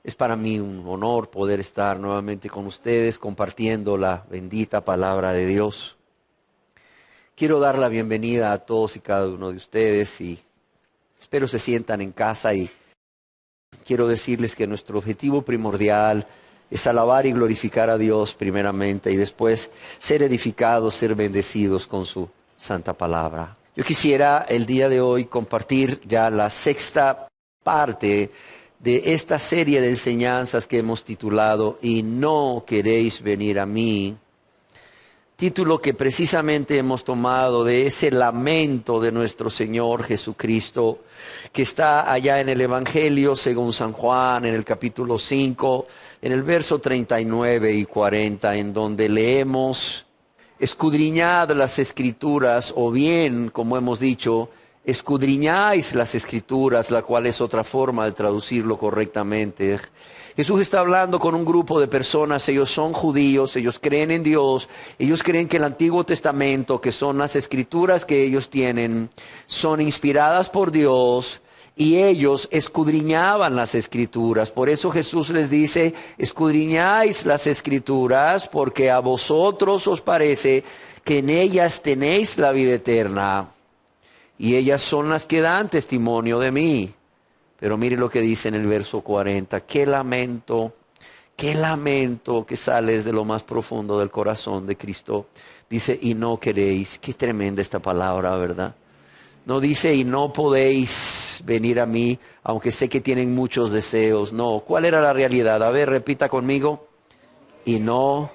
Es para mí un honor poder estar nuevamente con ustedes compartiendo la bendita palabra de Dios. Quiero dar la bienvenida a todos y cada uno de ustedes y espero se sientan en casa y quiero decirles que nuestro objetivo primordial es alabar y glorificar a Dios primeramente y después ser edificados, ser bendecidos con su santa palabra. Yo quisiera el día de hoy compartir ya la sexta parte de esta serie de enseñanzas que hemos titulado "Y no queréis venir a mí", título que precisamente hemos tomado de ese lamento de nuestro Señor Jesucristo, que está allá en el Evangelio según San Juan, en el capítulo 5, en el verso 39 y 40, en donde leemos: escudriñad las Escrituras, o bien, como hemos dicho, escudriñáis las Escrituras, la cual es otra forma de traducirlo correctamente. Jesús está hablando con un grupo de personas, ellos son judíos, ellos creen en Dios, ellos creen que el Antiguo Testamento, que son las Escrituras que ellos tienen, son inspiradas por Dios, y ellos escudriñaban las Escrituras. Por eso Jesús les dice: escudriñáis las Escrituras, porque a vosotros os parece que en ellas tenéis la vida eterna, y ellas son las que dan testimonio de mí. Pero mire lo que dice en el verso 40, qué lamento que sale desde lo más profundo del corazón de Cristo. Dice: y no queréis. Qué tremenda esta palabra, ¿verdad? No dice: y no podéis venir a mí, aunque sé que tienen muchos deseos. No, ¿cuál era la realidad? A ver, repita conmigo: y no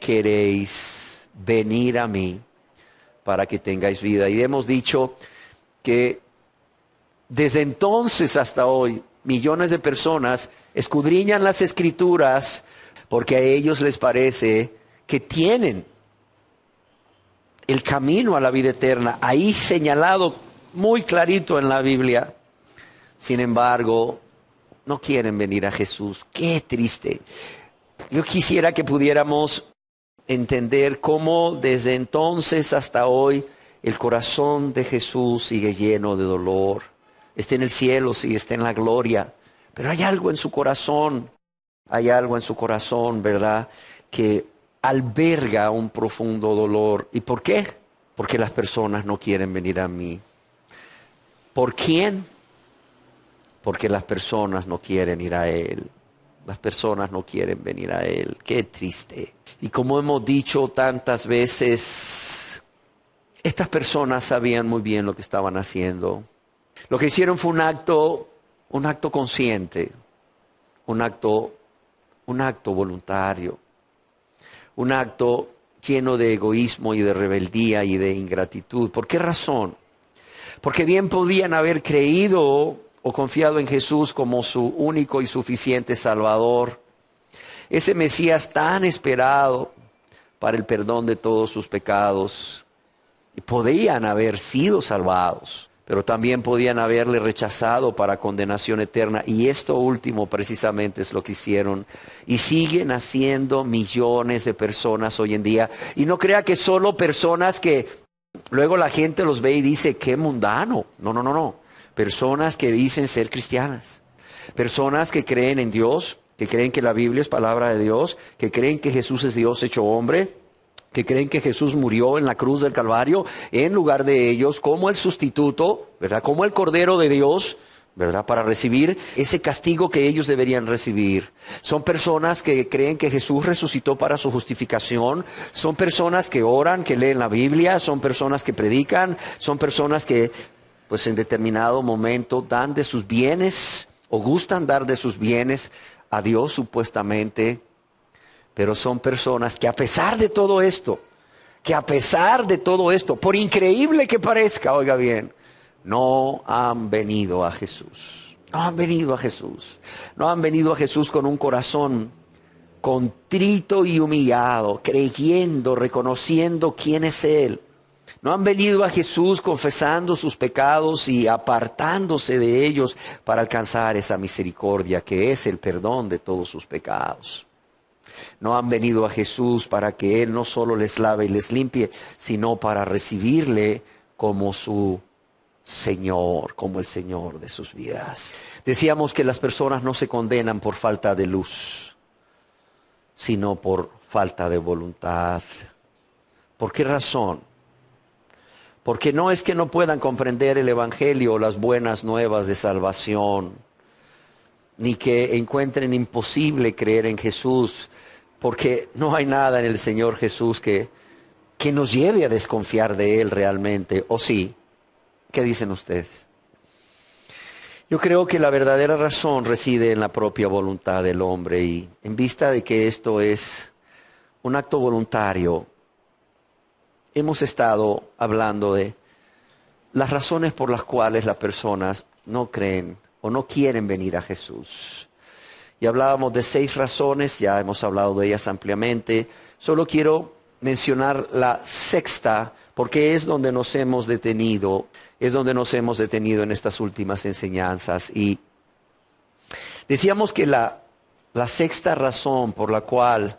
queréis venir a mí para que tengáis vida. Y hemos dicho que desde entonces hasta hoy, millones de personas escudriñan las Escrituras porque a ellos les parece que tienen el camino a la vida eterna, ahí señalado muy clarito en la Biblia. Sin embargo, no quieren venir a Jesús. Qué triste. Yo quisiera que pudiéramos entender cómo desde entonces hasta hoy el corazón de Jesús sigue lleno de dolor. Está en el cielo, sí, está en la gloria, pero hay algo en su corazón, ¿verdad?, que alberga un profundo dolor. ¿Y por qué? Porque las personas no quieren venir a mí. ¿Por quién? Porque las personas no quieren ir a Él. Las personas no quieren venir a Él. Qué triste. Y como hemos dicho tantas veces, estas personas sabían muy bien lo que estaban haciendo. Lo que hicieron fue un acto consciente, un acto voluntario, un acto lleno de egoísmo y de rebeldía y de ingratitud. ¿Por qué razón? Porque bien podían haber creído o confiado en Jesús como su único y suficiente Salvador, ese Mesías tan esperado para el perdón de todos sus pecados, y podían haber sido salvados. Pero también podían haberle rechazado para condenación eterna. Y esto último precisamente es lo que hicieron. Y siguen haciendo millones de personas hoy en día. Y no crea que solo personas que luego la gente los ve y dice: qué mundano. No. Personas que dicen ser cristianas. Personas que creen en Dios, que creen que la Biblia es palabra de Dios, que creen que Jesús es Dios hecho hombre, que creen que Jesús murió en la cruz del Calvario en lugar de ellos, como el sustituto, ¿verdad?, como el Cordero de Dios, ¿verdad?, para recibir ese castigo que ellos deberían recibir. Son personas que creen que Jesús resucitó para su justificación. Son personas que oran, que leen la Biblia. Son personas que predican. Son personas que, pues, en determinado momento dan de sus bienes o gustan dar de sus bienes a Dios supuestamente. Pero son personas que a pesar de todo esto, por increíble que parezca, oiga bien, no han venido a Jesús. No han venido a Jesús. No han venido a Jesús con un corazón contrito y humillado, creyendo, reconociendo quién es Él. No han venido a Jesús confesando sus pecados y apartándose de ellos para alcanzar esa misericordia que es el perdón de todos sus pecados. No han venido a Jesús para que Él no solo les lave y les limpie, sino para recibirle como su Señor, como el Señor de sus vidas. Decíamos que las personas no se condenan por falta de luz, sino por falta de voluntad. ¿Por qué razón? Porque no es que no puedan comprender el Evangelio o las buenas nuevas de salvación, ni que encuentren imposible creer en Jesús, porque no hay nada en el Señor Jesús que nos lleve a desconfiar de Él realmente, ¿o sí? ¿Qué dicen ustedes? Yo creo que la verdadera razón reside en la propia voluntad del hombre, y en vista de que esto es un acto voluntario, hemos estado hablando de las razones por las cuales las personas no creen o no quieren venir a Jesús. Y hablábamos de 6 razones, ya hemos hablado de ellas ampliamente. Solo quiero mencionar la 6ª, porque es donde nos hemos detenido en estas últimas enseñanzas. Y decíamos que la 6ª razón por la cual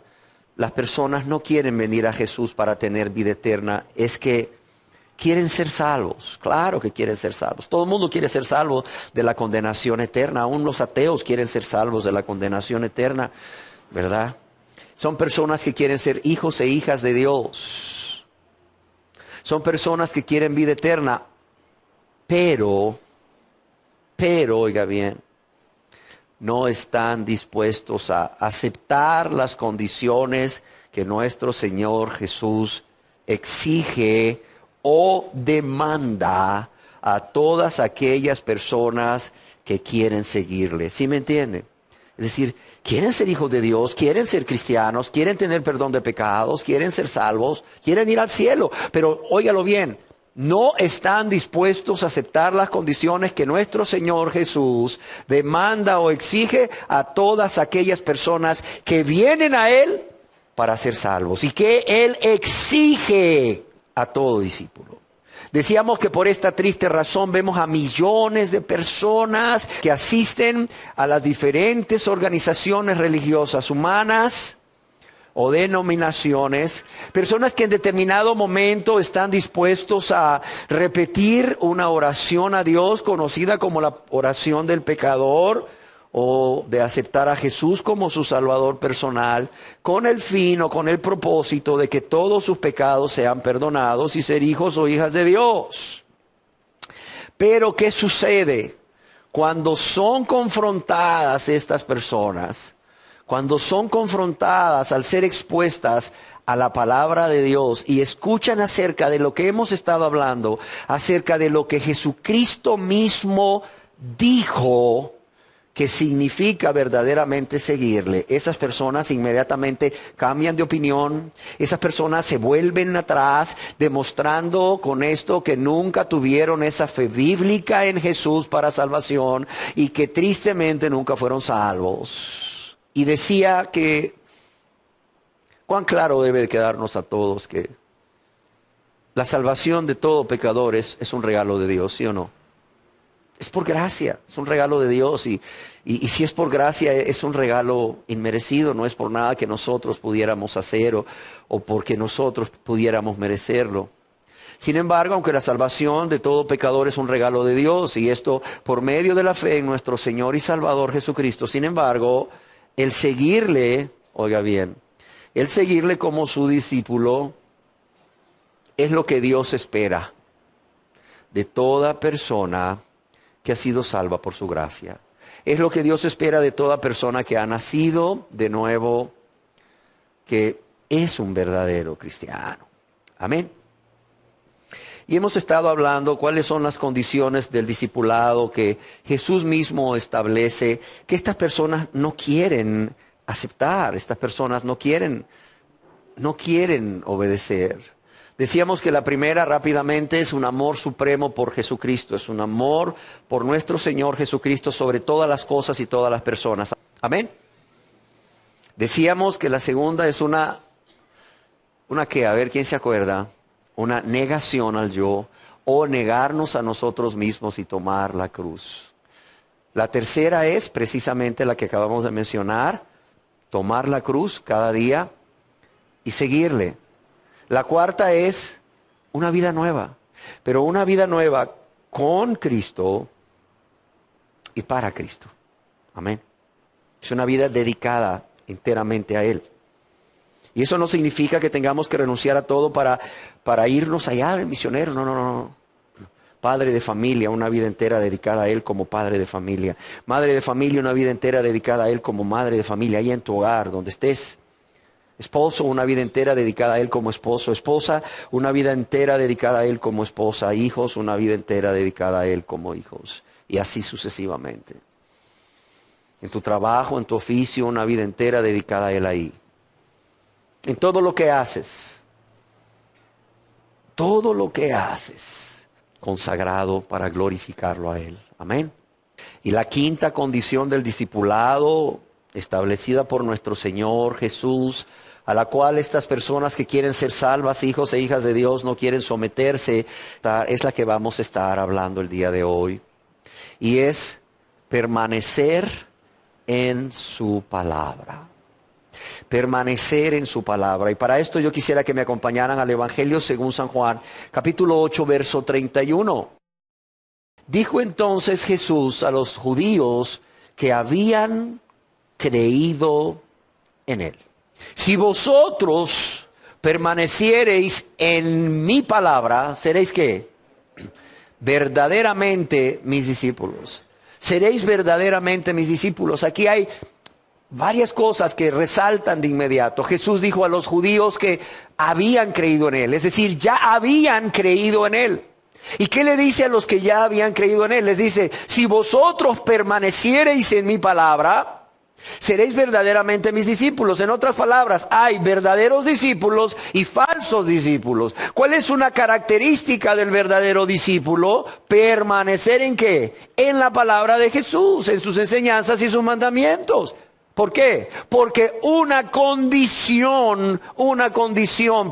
las personas no quieren venir a Jesús para tener vida eterna es que quieren ser salvos. Claro que quieren ser salvos. Todo el mundo quiere ser salvo de la condenación eterna. Aún los ateos quieren ser salvos de la condenación eterna, ¿verdad? Son personas que quieren ser hijos e hijas de Dios. Son personas que quieren vida eterna. Pero, oiga bien, no están dispuestos a aceptar las condiciones que nuestro Señor Jesús exige o demanda a todas aquellas personas que quieren seguirle. ¿Sí me entienden? Es decir, quieren ser hijos de Dios, quieren ser cristianos, quieren tener perdón de pecados, quieren ser salvos, quieren ir al cielo. Pero óigalo bien, no están dispuestos a aceptar las condiciones que nuestro Señor Jesús demanda o exige a todas aquellas personas que vienen a Él para ser salvos, y que Él exige a todo discípulo. Decíamos que por esta triste razón vemos a millones de personas que asisten a las diferentes organizaciones religiosas humanas o denominaciones, personas que en determinado momento están dispuestos a repetir una oración a Dios conocida como la oración del pecador, o de aceptar a Jesús como su Salvador personal, con el fin o con el propósito de que todos sus pecados sean perdonados y ser hijos o hijas de Dios. Pero ¿qué sucede cuando son confrontadas estas personas? Cuando son confrontadas al ser expuestas a la palabra de Dios y escuchan acerca de lo que hemos estado hablando, acerca de lo que Jesucristo mismo dijo que significa verdaderamente seguirle, esas personas inmediatamente cambian de opinión. Esas personas se vuelven atrás, demostrando con esto que nunca tuvieron esa fe bíblica en Jesús para salvación y que tristemente nunca fueron salvos. Y decía que cuán claro debe de quedarnos a todos que la salvación de todo pecador es un regalo de Dios, ¿sí o no? Es por gracia, es un regalo de Dios, y si es por gracia es un regalo inmerecido, no es por nada que nosotros pudiéramos hacer o porque nosotros pudiéramos merecerlo. Sin embargo, aunque la salvación de todo pecador es un regalo de Dios, y esto por medio de la fe en nuestro Señor y Salvador Jesucristo, sin embargo, el seguirle, oiga bien, el seguirle como su discípulo es lo que Dios espera de toda persona que ha sido salva por su gracia. Es lo que Dios espera de toda persona que ha nacido de nuevo, que es un verdadero cristiano. Amén. Y hemos estado hablando cuáles son las condiciones del discipulado que Jesús mismo establece, que estas personas no quieren aceptar, estas personas no quieren obedecer. Decíamos que la primera, rápidamente, es un amor supremo por Jesucristo, es un amor por nuestro Señor Jesucristo sobre todas las cosas y todas las personas. Amén. Decíamos que la segunda es una ¿qué? A ver, ¿quién se acuerda? Una negación al yo, o negarnos a nosotros mismos y tomar la cruz. La tercera es precisamente la que acabamos de mencionar, tomar la cruz cada día y seguirle. La cuarta es una vida nueva, pero una vida nueva con Cristo y para Cristo. Amén. Es una vida dedicada enteramente a Él. Y eso no significa que tengamos que renunciar a todo para irnos allá de misionero. No, no, no. Padre de familia, una vida entera dedicada a Él como padre de familia. Madre de familia, una vida entera dedicada a Él como madre de familia, ahí en tu hogar, donde estés. Esposo, una vida entera dedicada a Él como esposo. Esposa, una vida entera dedicada a Él como esposa. Hijos, una vida entera dedicada a Él como hijos. Y así sucesivamente. En tu trabajo, en tu oficio, una vida entera dedicada a Él ahí. En todo lo que haces. Todo lo que haces, consagrado para glorificarlo a Él. Amén. Y la quinta condición del discipulado, establecida por nuestro Señor Jesús, a la cual estas personas que quieren ser salvas, hijos e hijas de Dios, no quieren someterse, es la que vamos a estar hablando el día de hoy. Y es permanecer en su palabra. Permanecer en su palabra. Y para esto yo quisiera que me acompañaran al Evangelio según San Juan, capítulo 8, verso 31. Dijo entonces Jesús a los judíos que habían creído en Él: si vosotros permaneciereis en mi palabra, ¿seréis qué? Verdaderamente mis discípulos. Seréis verdaderamente mis discípulos. Aquí hay varias cosas que resaltan de inmediato. Jesús dijo a los judíos que habían creído en Él, es decir, ya habían creído en Él. ¿Y qué le dice a los que ya habían creído en Él? Les dice: si vosotros permaneciereis en mi palabra, seréis verdaderamente mis discípulos. En otras palabras, hay verdaderos discípulos y falsos discípulos. ¿Cuál es una característica del verdadero discípulo? Permanecer ¿en qué? En la palabra de Jesús, en sus enseñanzas y sus mandamientos. ¿Por qué? Porque una condición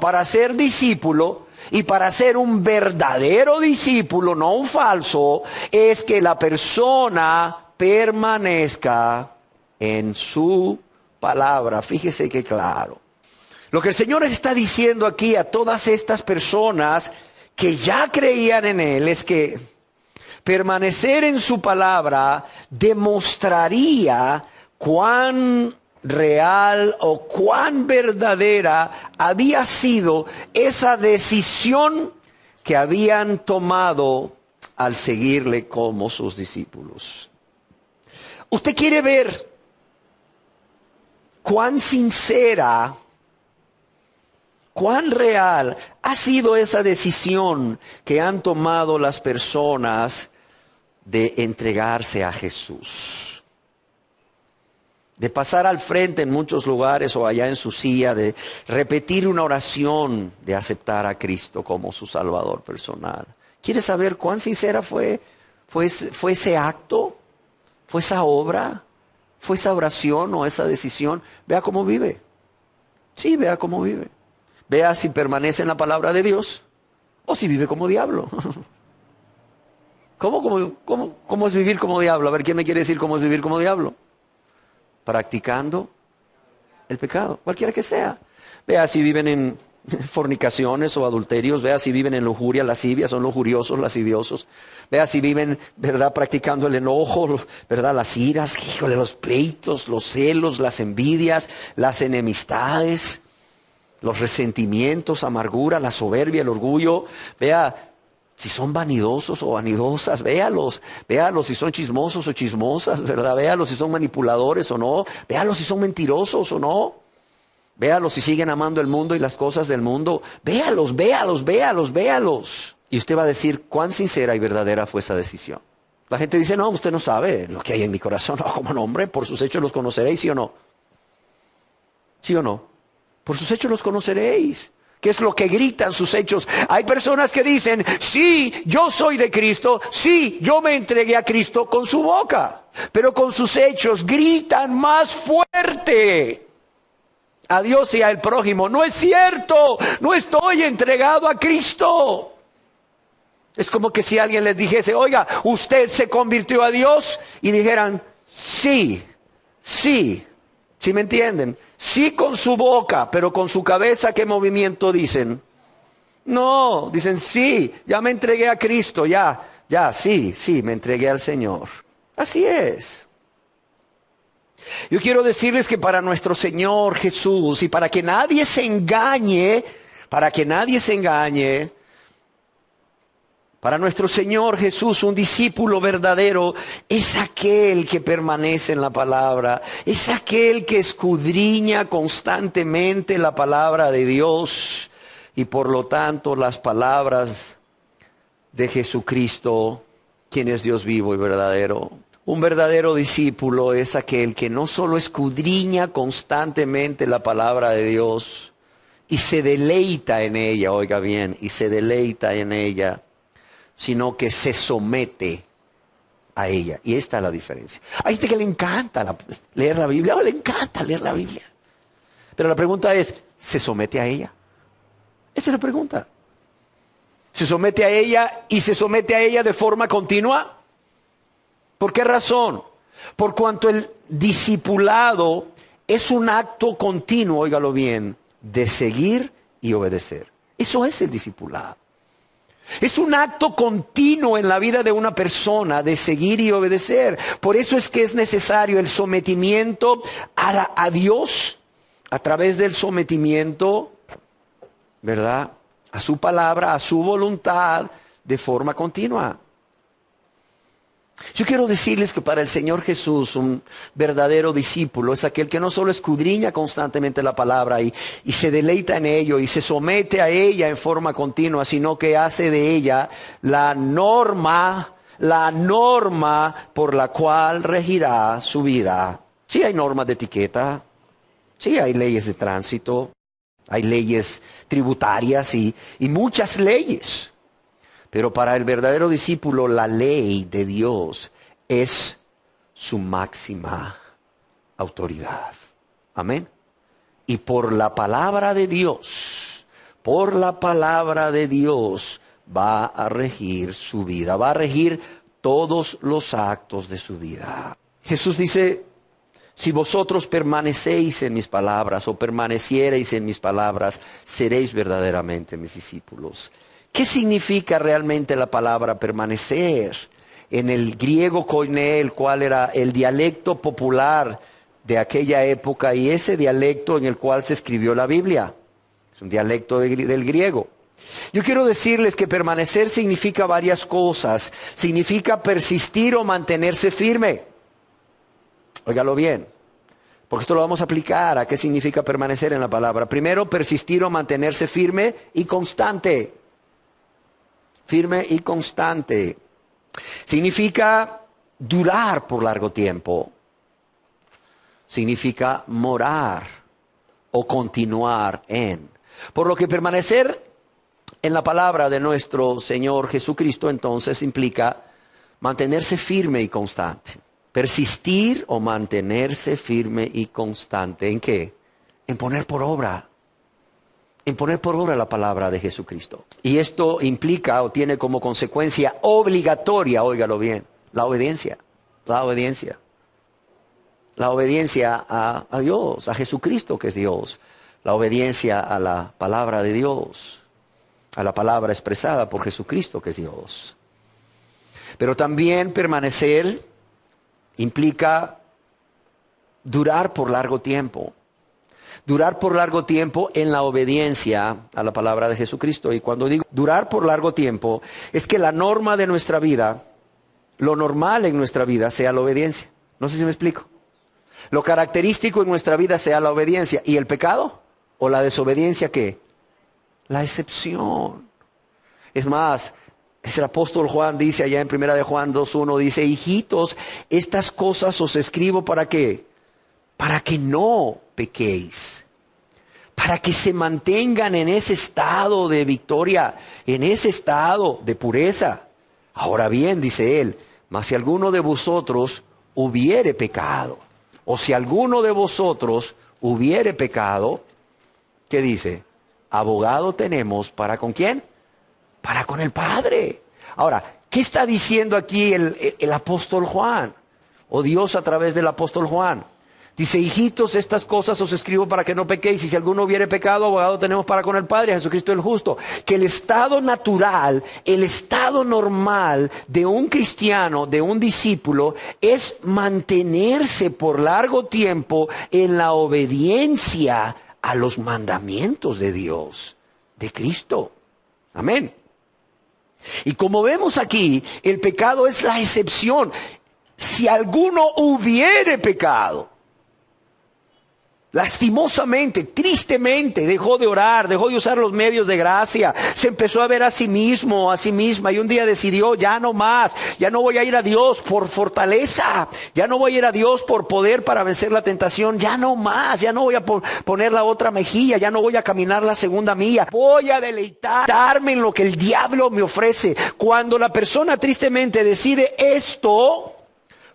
para ser discípulo y para ser un verdadero discípulo, no un falso, es que la persona permanezca en su palabra. Fíjese que claro. Lo que el Señor está diciendo aquí a todas estas personas que ya creían en Él es que permanecer en su palabra demostraría cuán real o cuán verdadera había sido esa decisión que habían tomado al seguirle como sus discípulos. Usted quiere ver cuán sincera, cuán real ha sido esa decisión que han tomado las personas de entregarse a Jesús. De pasar al frente en muchos lugares o allá en su silla, de repetir una oración de aceptar a Cristo como su Salvador personal. ¿Quiere saber cuán sincera fue ese acto? ¿Fue esa obra? ¿Fue esa oración o esa decisión? Vea cómo vive. Sí, vea cómo vive. Vea si permanece en la palabra de Dios o si vive como diablo. ¿Cómo es vivir como diablo? A ver, ¿quién me quiere decir cómo es vivir como diablo? Practicando el pecado, cualquiera que sea. Vea si viven en fornicaciones o adulterios, vea si viven en lujuria, lascivia, son lujuriosos, lasciviosos. Vea si viven, ¿verdad?, practicando el enojo, ¿verdad?, las iras, híjole, los pleitos, los celos, las envidias, las enemistades, los resentimientos, amargura, la soberbia, el orgullo. Vea si son vanidosos o vanidosas, véalos si son chismosos o chismosas, ¿verdad? Véalos si son manipuladores o no, véalos si son mentirosos o no, véalos si siguen amando el mundo y las cosas del mundo, véalos. Y usted va a decir cuán sincera y verdadera fue esa decisión. La gente dice: no, usted no sabe lo que hay en mi corazón. No, ¿cómo no, hombre? Por sus hechos los conoceréis, ¿sí o no? ¿Sí o no? Por sus hechos los conoceréis. ¿Qué es lo que gritan sus hechos? Hay personas que dicen: sí, yo soy de Cristo, sí, yo me entregué a Cristo con su boca, pero con sus hechos gritan más fuerte a Dios y al prójimo: no es cierto, no estoy entregado a Cristo. Es como que si alguien les dijese: oiga, ¿usted se convirtió a Dios? Y dijeran: sí, ¿sí me entienden? Sí, con su boca, pero con su cabeza, ¿qué movimiento dicen? No, dicen: sí, ya me entregué a Cristo, ya. Ya, sí, me entregué al Señor. Así es. Yo quiero decirles que para nuestro Señor Jesús, y para que nadie se engañe, para nuestro Señor Jesús, un discípulo verdadero es aquel que permanece en la palabra, es aquel que escudriña constantemente la palabra de Dios y por lo tanto las palabras de Jesucristo, quien es Dios vivo y verdadero. Un verdadero discípulo es aquel que no solo escudriña constantemente la palabra de Dios y se deleita en ella, oiga bien, y se deleita en ella, sino que se somete a ella. Y esta es la diferencia. Hay gente que le encanta leer la Biblia, le encanta leer la Biblia. Pero la pregunta es, ¿se somete a ella? Esa es la pregunta. ¿Se somete a ella y se somete a ella de forma continua? ¿Por qué razón? Por cuanto el discipulado es un acto continuo, óigalo bien, de seguir y obedecer. Eso es el discipulado. Es un acto continuo en la vida de una persona de seguir y obedecer. Por eso es que es necesario el sometimiento a Dios a través del sometimiento, ¿verdad?, a su palabra, a su voluntad, de forma continua. Yo quiero decirles que para el Señor Jesús un verdadero discípulo es aquel que no solo escudriña constantemente la palabra y se deleita en ello y se somete a ella en forma continua, sino que hace de ella la norma por la cual regirá su vida. Sí hay normas de etiqueta, sí hay leyes de tránsito, hay leyes tributarias y muchas leyes. Pero para el verdadero discípulo la ley de Dios es su máxima autoridad. Amén. Y por la palabra de Dios va a regir su vida, va a regir todos los actos de su vida. Jesús dice, si vosotros permanecéis en mis palabras o permaneciereis en mis palabras, seréis verdaderamente mis discípulos. ¿Qué significa realmente la palabra permanecer? En el griego koiné, el cual era el dialecto popular de aquella época y ese dialecto en el cual se escribió la Biblia. Es un dialecto del griego. Yo quiero decirles que permanecer significa varias cosas. Significa persistir o mantenerse firme. Óigalo bien, porque esto lo vamos a aplicar a qué significa permanecer en la palabra. Primero, persistir o mantenerse firme y constante. Firme y constante. Significa durar por largo tiempo. Significa morar o continuar en. Por lo que permanecer en la palabra de nuestro Señor Jesucristo entonces implica mantenerse firme y constante. Persistir o mantenerse firme y constante. ¿En qué? En poner por obra. En poner por obra la palabra de Jesucristo. Y esto implica o tiene como consecuencia obligatoria, óigalo bien, la obediencia. La obediencia. La obediencia a Dios, a Jesucristo que es Dios. La obediencia a la palabra de Dios. A la palabra expresada por Jesucristo que es Dios. Pero también permanecer implica durar por largo tiempo. Durar por largo tiempo en la obediencia a la palabra de Jesucristo. Y cuando digo durar por largo tiempo, es que la norma de nuestra vida, lo normal en nuestra vida sea la obediencia. No sé si me explico. Lo característico en nuestra vida sea la obediencia. ¿Y el pecado? ¿O la desobediencia qué? La excepción. Es más, el apóstol Juan dice allá en 1 de Juan 2:1, dice, hijitos, estas cosas os escribo ¿para qué? Para que no pequéis, para que se mantengan en ese estado de victoria, en ese estado de pureza. Ahora bien, dice él, mas si alguno de vosotros hubiere pecado, o si alguno de vosotros hubiere pecado, ¿qué dice? Abogado tenemos ¿para con quién? Para con el Padre. Ahora, ¿qué está diciendo aquí el apóstol Juan? O Dios a través del apóstol Juan. Dice, hijitos, estas cosas os escribo para que no pequéis. Y si alguno hubiere pecado, abogado tenemos para con el Padre, Jesucristo el justo. Que el estado natural, el estado normal de un cristiano, de un discípulo, es mantenerse por largo tiempo en la obediencia a los mandamientos de Dios, de Cristo. Amén. Y como vemos aquí, el pecado es la excepción. Si alguno hubiere pecado, lastimosamente, tristemente, dejó de orar, dejó de usar los medios de gracia, se empezó a ver a sí mismo, a sí misma, y un día decidió, ya no más, ya no voy a ir a Dios por fortaleza, ya no voy a ir a Dios por poder para vencer la tentación, ya no más, ya no voy a poner la otra mejilla, ya no voy a caminar la segunda milla, voy a deleitarme en lo que el diablo me ofrece. Cuando la persona tristemente decide esto,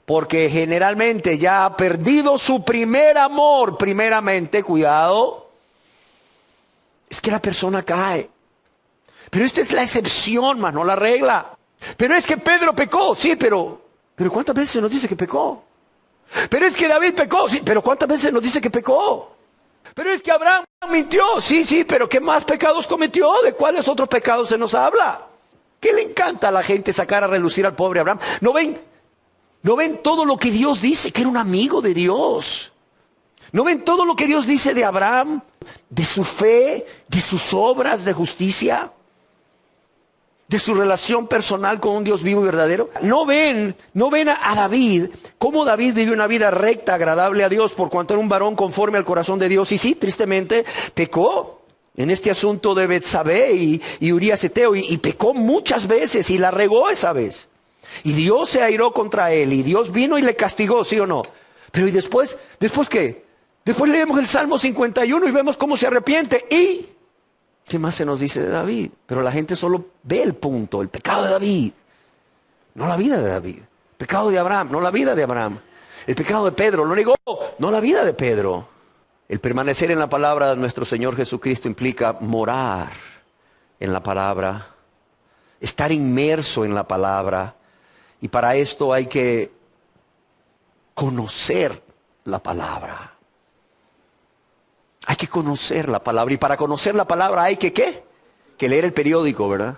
porque generalmente ya ha perdido su primer amor, primeramente, cuidado, es que la persona cae. Pero esta es la excepción, más no la regla. Pero es que Pedro pecó, sí, pero ¿cuántas veces nos dice que pecó? Pero es que David pecó, sí, pero ¿cuántas veces nos dice que pecó? Pero es que Abraham mintió, sí, pero ¿qué más pecados cometió? ¿De cuáles otros pecados se nos habla? ¿Qué le encanta a la gente sacar a relucir al pobre Abraham? ¿No ven todo lo que Dios dice? Que era un amigo de Dios. ¿No ven todo lo que Dios dice de Abraham? De su fe, de sus obras de justicia, de su relación personal con un Dios vivo y verdadero. ¿No ven a David, cómo David vivió una vida recta, agradable a Dios, por cuanto era un varón conforme al corazón de Dios? Y sí, tristemente, pecó en este asunto de Betsabé y Urías Eteo, y pecó muchas veces y la regó esa vez. Y Dios se airó contra él, y Dios vino y le castigó, ¿sí o no? Pero ¿y después? ¿Después qué? Después leemos el Salmo 51 y vemos cómo se arrepiente. ¿Y qué más se nos dice de David? Pero la gente solo ve el punto, el pecado de David, no la vida de David. El pecado de Abraham, no la vida de Abraham. El pecado de Pedro, lo negó, no la vida de Pedro. El permanecer en la palabra de nuestro Señor Jesucristo implica morar en la palabra, estar inmerso en la palabra. Y para esto hay que conocer la palabra. Hay que conocer la palabra. Y para conocer la palabra hay que, ¿qué? Que leer el periódico, ¿verdad?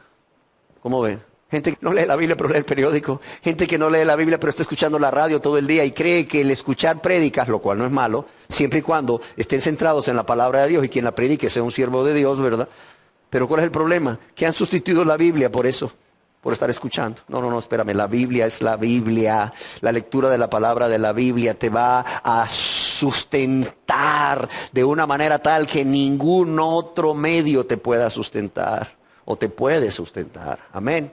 ¿Cómo ven? Gente que no lee la Biblia pero lee el periódico. Gente que no lee la Biblia pero está escuchando la radio todo el día y cree que el escuchar prédicas, lo cual no es malo, siempre y cuando estén centrados en la palabra de Dios y quien la predique sea un siervo de Dios, ¿verdad? Pero ¿cuál es el problema? Que han sustituido la Biblia por eso. Por estar escuchando. No, espérame, la Biblia es la Biblia. La lectura de la palabra de la Biblia te va a sustentar de una manera tal que ningún otro medio te pueda sustentar o te puede sustentar. Amén.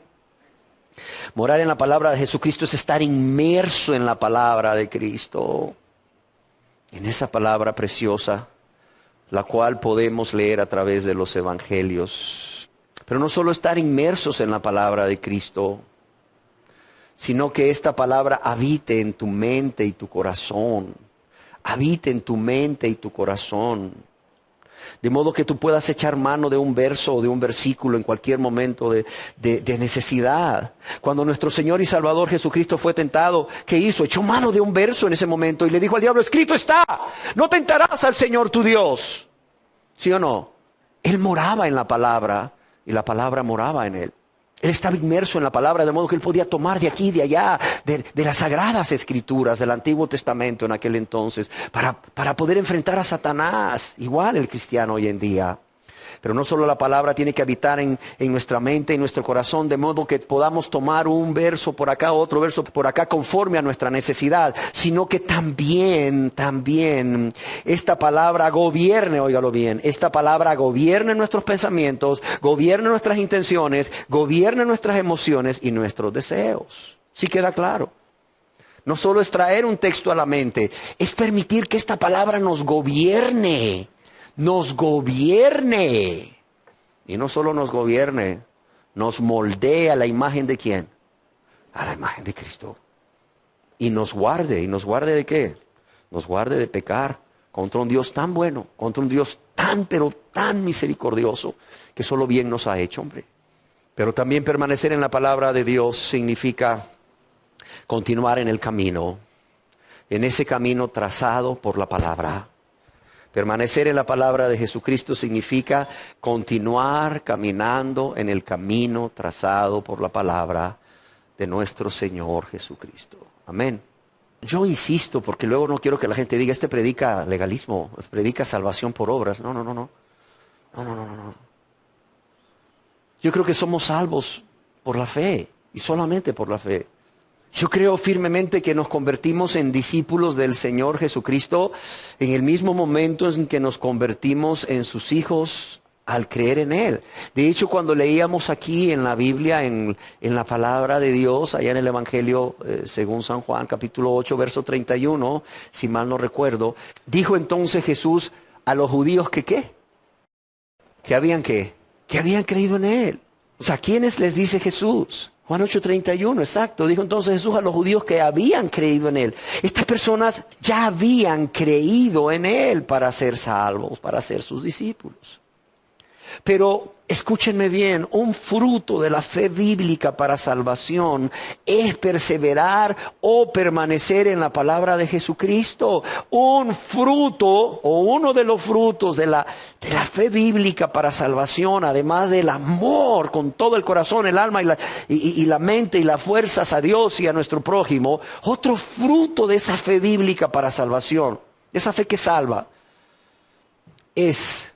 Morar en la palabra de Jesucristo es estar inmerso en la palabra de Cristo. En esa palabra preciosa, la cual podemos leer a través de los evangelios. Pero no solo estar inmersos en la palabra de Cristo, sino que esta palabra habite en tu mente y tu corazón. Habite en tu mente y tu corazón. De modo que tú puedas echar mano de un verso o de un versículo en cualquier momento de necesidad. Cuando nuestro Señor y Salvador Jesucristo fue tentado, ¿qué hizo? Echó mano de un verso en ese momento y le dijo al diablo, escrito está, no tentarás al Señor tu Dios. ¿Sí o no? Él moraba en la palabra. Y la palabra moraba en él. Él estaba inmerso en la palabra, de modo que él podía tomar de aquí y de allá, de las sagradas escrituras del Antiguo Testamento en aquel entonces, para poder enfrentar a Satanás, igual el cristiano hoy en día. Pero no solo la palabra tiene que habitar en nuestra mente y nuestro corazón, de modo que podamos tomar un verso por acá, otro verso por acá, conforme a nuestra necesidad, sino que también esta palabra gobierne, óigalo bien, esta palabra gobierne nuestros pensamientos, gobierne nuestras intenciones, gobierne nuestras emociones y nuestros deseos. ¿Sí queda claro? No solo es traer un texto a la mente, es permitir que esta palabra nos gobierne. Nos gobierne. Y no solo nos gobierne, nos moldee a la imagen de ¿quién? A la imagen de Cristo. Y nos guarde. ¿Y nos guarde de qué? Nos guarde de pecar contra un Dios tan bueno, contra un Dios tan, pero tan misericordioso, que solo bien nos ha hecho, hombre. Pero también permanecer en la palabra de Dios significa continuar en el camino. en ese camino trazado por la palabra. Permanecer en la palabra de Jesucristo significa continuar caminando en el camino trazado por la palabra de nuestro Señor Jesucristo. Amén. Yo insisto, porque luego no quiero que la gente diga, este predica legalismo, predica salvación por obras. No. Yo creo que somos salvos por la fe y solamente por la fe. Yo creo firmemente que nos convertimos en discípulos del Señor Jesucristo en el mismo momento en que nos convertimos en sus hijos al creer en Él. De hecho, cuando leíamos aquí en la Biblia, en la palabra de Dios, allá en el Evangelio según San Juan, capítulo 8, verso 31, si mal no recuerdo, dijo entonces Jesús a los judíos que ¿qué? Que habían creído en Él. O sea, ¿quiénes les dice Jesús? Juan 8:31, exacto. Dijo entonces Jesús a los judíos que habían creído en Él. Estas personas ya habían creído en Él para ser salvos, para ser sus discípulos. Pero escúchenme bien, un fruto de la fe bíblica para salvación es perseverar o permanecer en la palabra de Jesucristo. Un fruto o uno de los frutos de la fe bíblica para salvación, además del amor con todo el corazón, el alma y la mente y las fuerzas a Dios y a nuestro prójimo, otro fruto de esa fe bíblica para salvación, esa fe que salva, es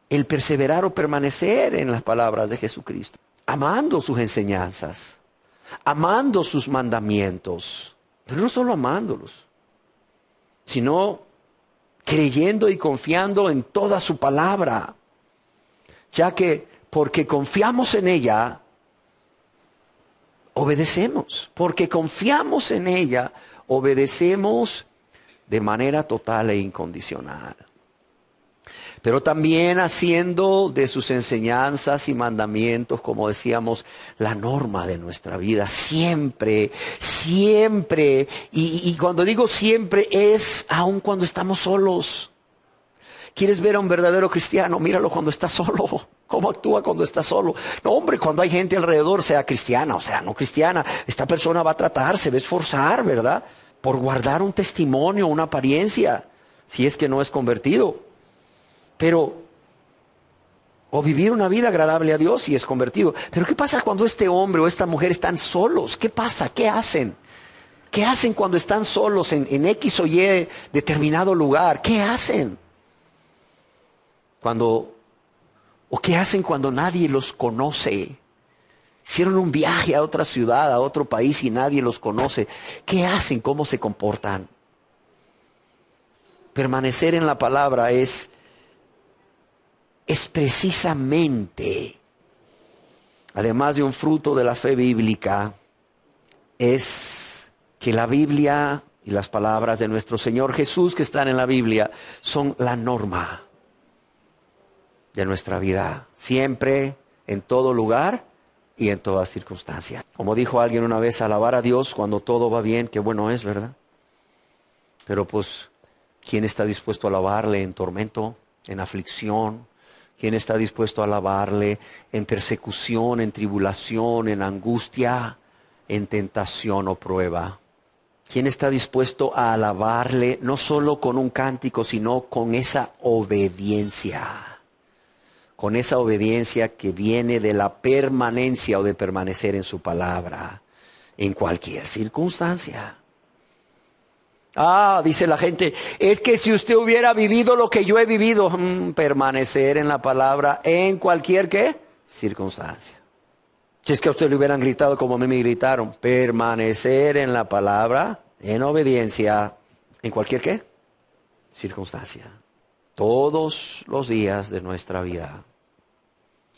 el perseverar o permanecer en las palabras de Jesucristo, amando sus enseñanzas, amando sus mandamientos, pero no solo amándolos, sino creyendo y confiando en toda su palabra, ya que porque confiamos en ella, obedecemos, porque confiamos en ella, obedecemos de manera total e incondicional. Pero también haciendo de sus enseñanzas y mandamientos, como decíamos, la norma de nuestra vida. Siempre. Y cuando digo siempre es aun cuando estamos solos. ¿Quieres ver a un verdadero cristiano? Míralo cuando está solo. ¿Cómo actúa cuando está solo? No, hombre, cuando hay gente alrededor, sea cristiana o sea no cristiana, esta persona va a tratar, se va a esforzar, ¿verdad? Por guardar un testimonio, una apariencia, si es que no es convertido. Pero, o vivir una vida agradable a Dios si es convertido. Pero ¿qué pasa cuando este hombre o esta mujer están solos? ¿Qué pasa? ¿Qué hacen? ¿Qué hacen cuando están solos en X o Y determinado lugar? ¿Qué hacen? ¿O qué hacen cuando nadie los conoce? Hicieron un viaje a otra ciudad, a otro país y nadie los conoce. ¿Qué hacen? ¿Cómo se comportan? Permanecer en la palabra es precisamente, además de un fruto de la fe bíblica, es que la Biblia y las palabras de nuestro Señor Jesús que están en la Biblia son la norma de nuestra vida, siempre, en todo lugar y en toda circunstancia. Como dijo alguien una vez, alabar a Dios cuando todo va bien, qué bueno es, ¿verdad? Pero pues, ¿quién está dispuesto a alabarle en tormento, en aflicción? ¿Quién está dispuesto a alabarle en persecución, en tribulación, en angustia, en tentación o prueba? ¿Quién está dispuesto a alabarle no solo con un cántico, sino con esa obediencia? Con esa obediencia que viene de la permanencia o de permanecer en su palabra, en cualquier circunstancia. Dice la gente, es que si usted hubiera vivido lo que yo he vivido, permanecer en la palabra en cualquier ¿qué? Circunstancia. Si es que a usted le hubieran gritado como a mí me gritaron, permanecer en la palabra, en obediencia, en cualquier ¿qué? Circunstancia. Todos los días de nuestra vida.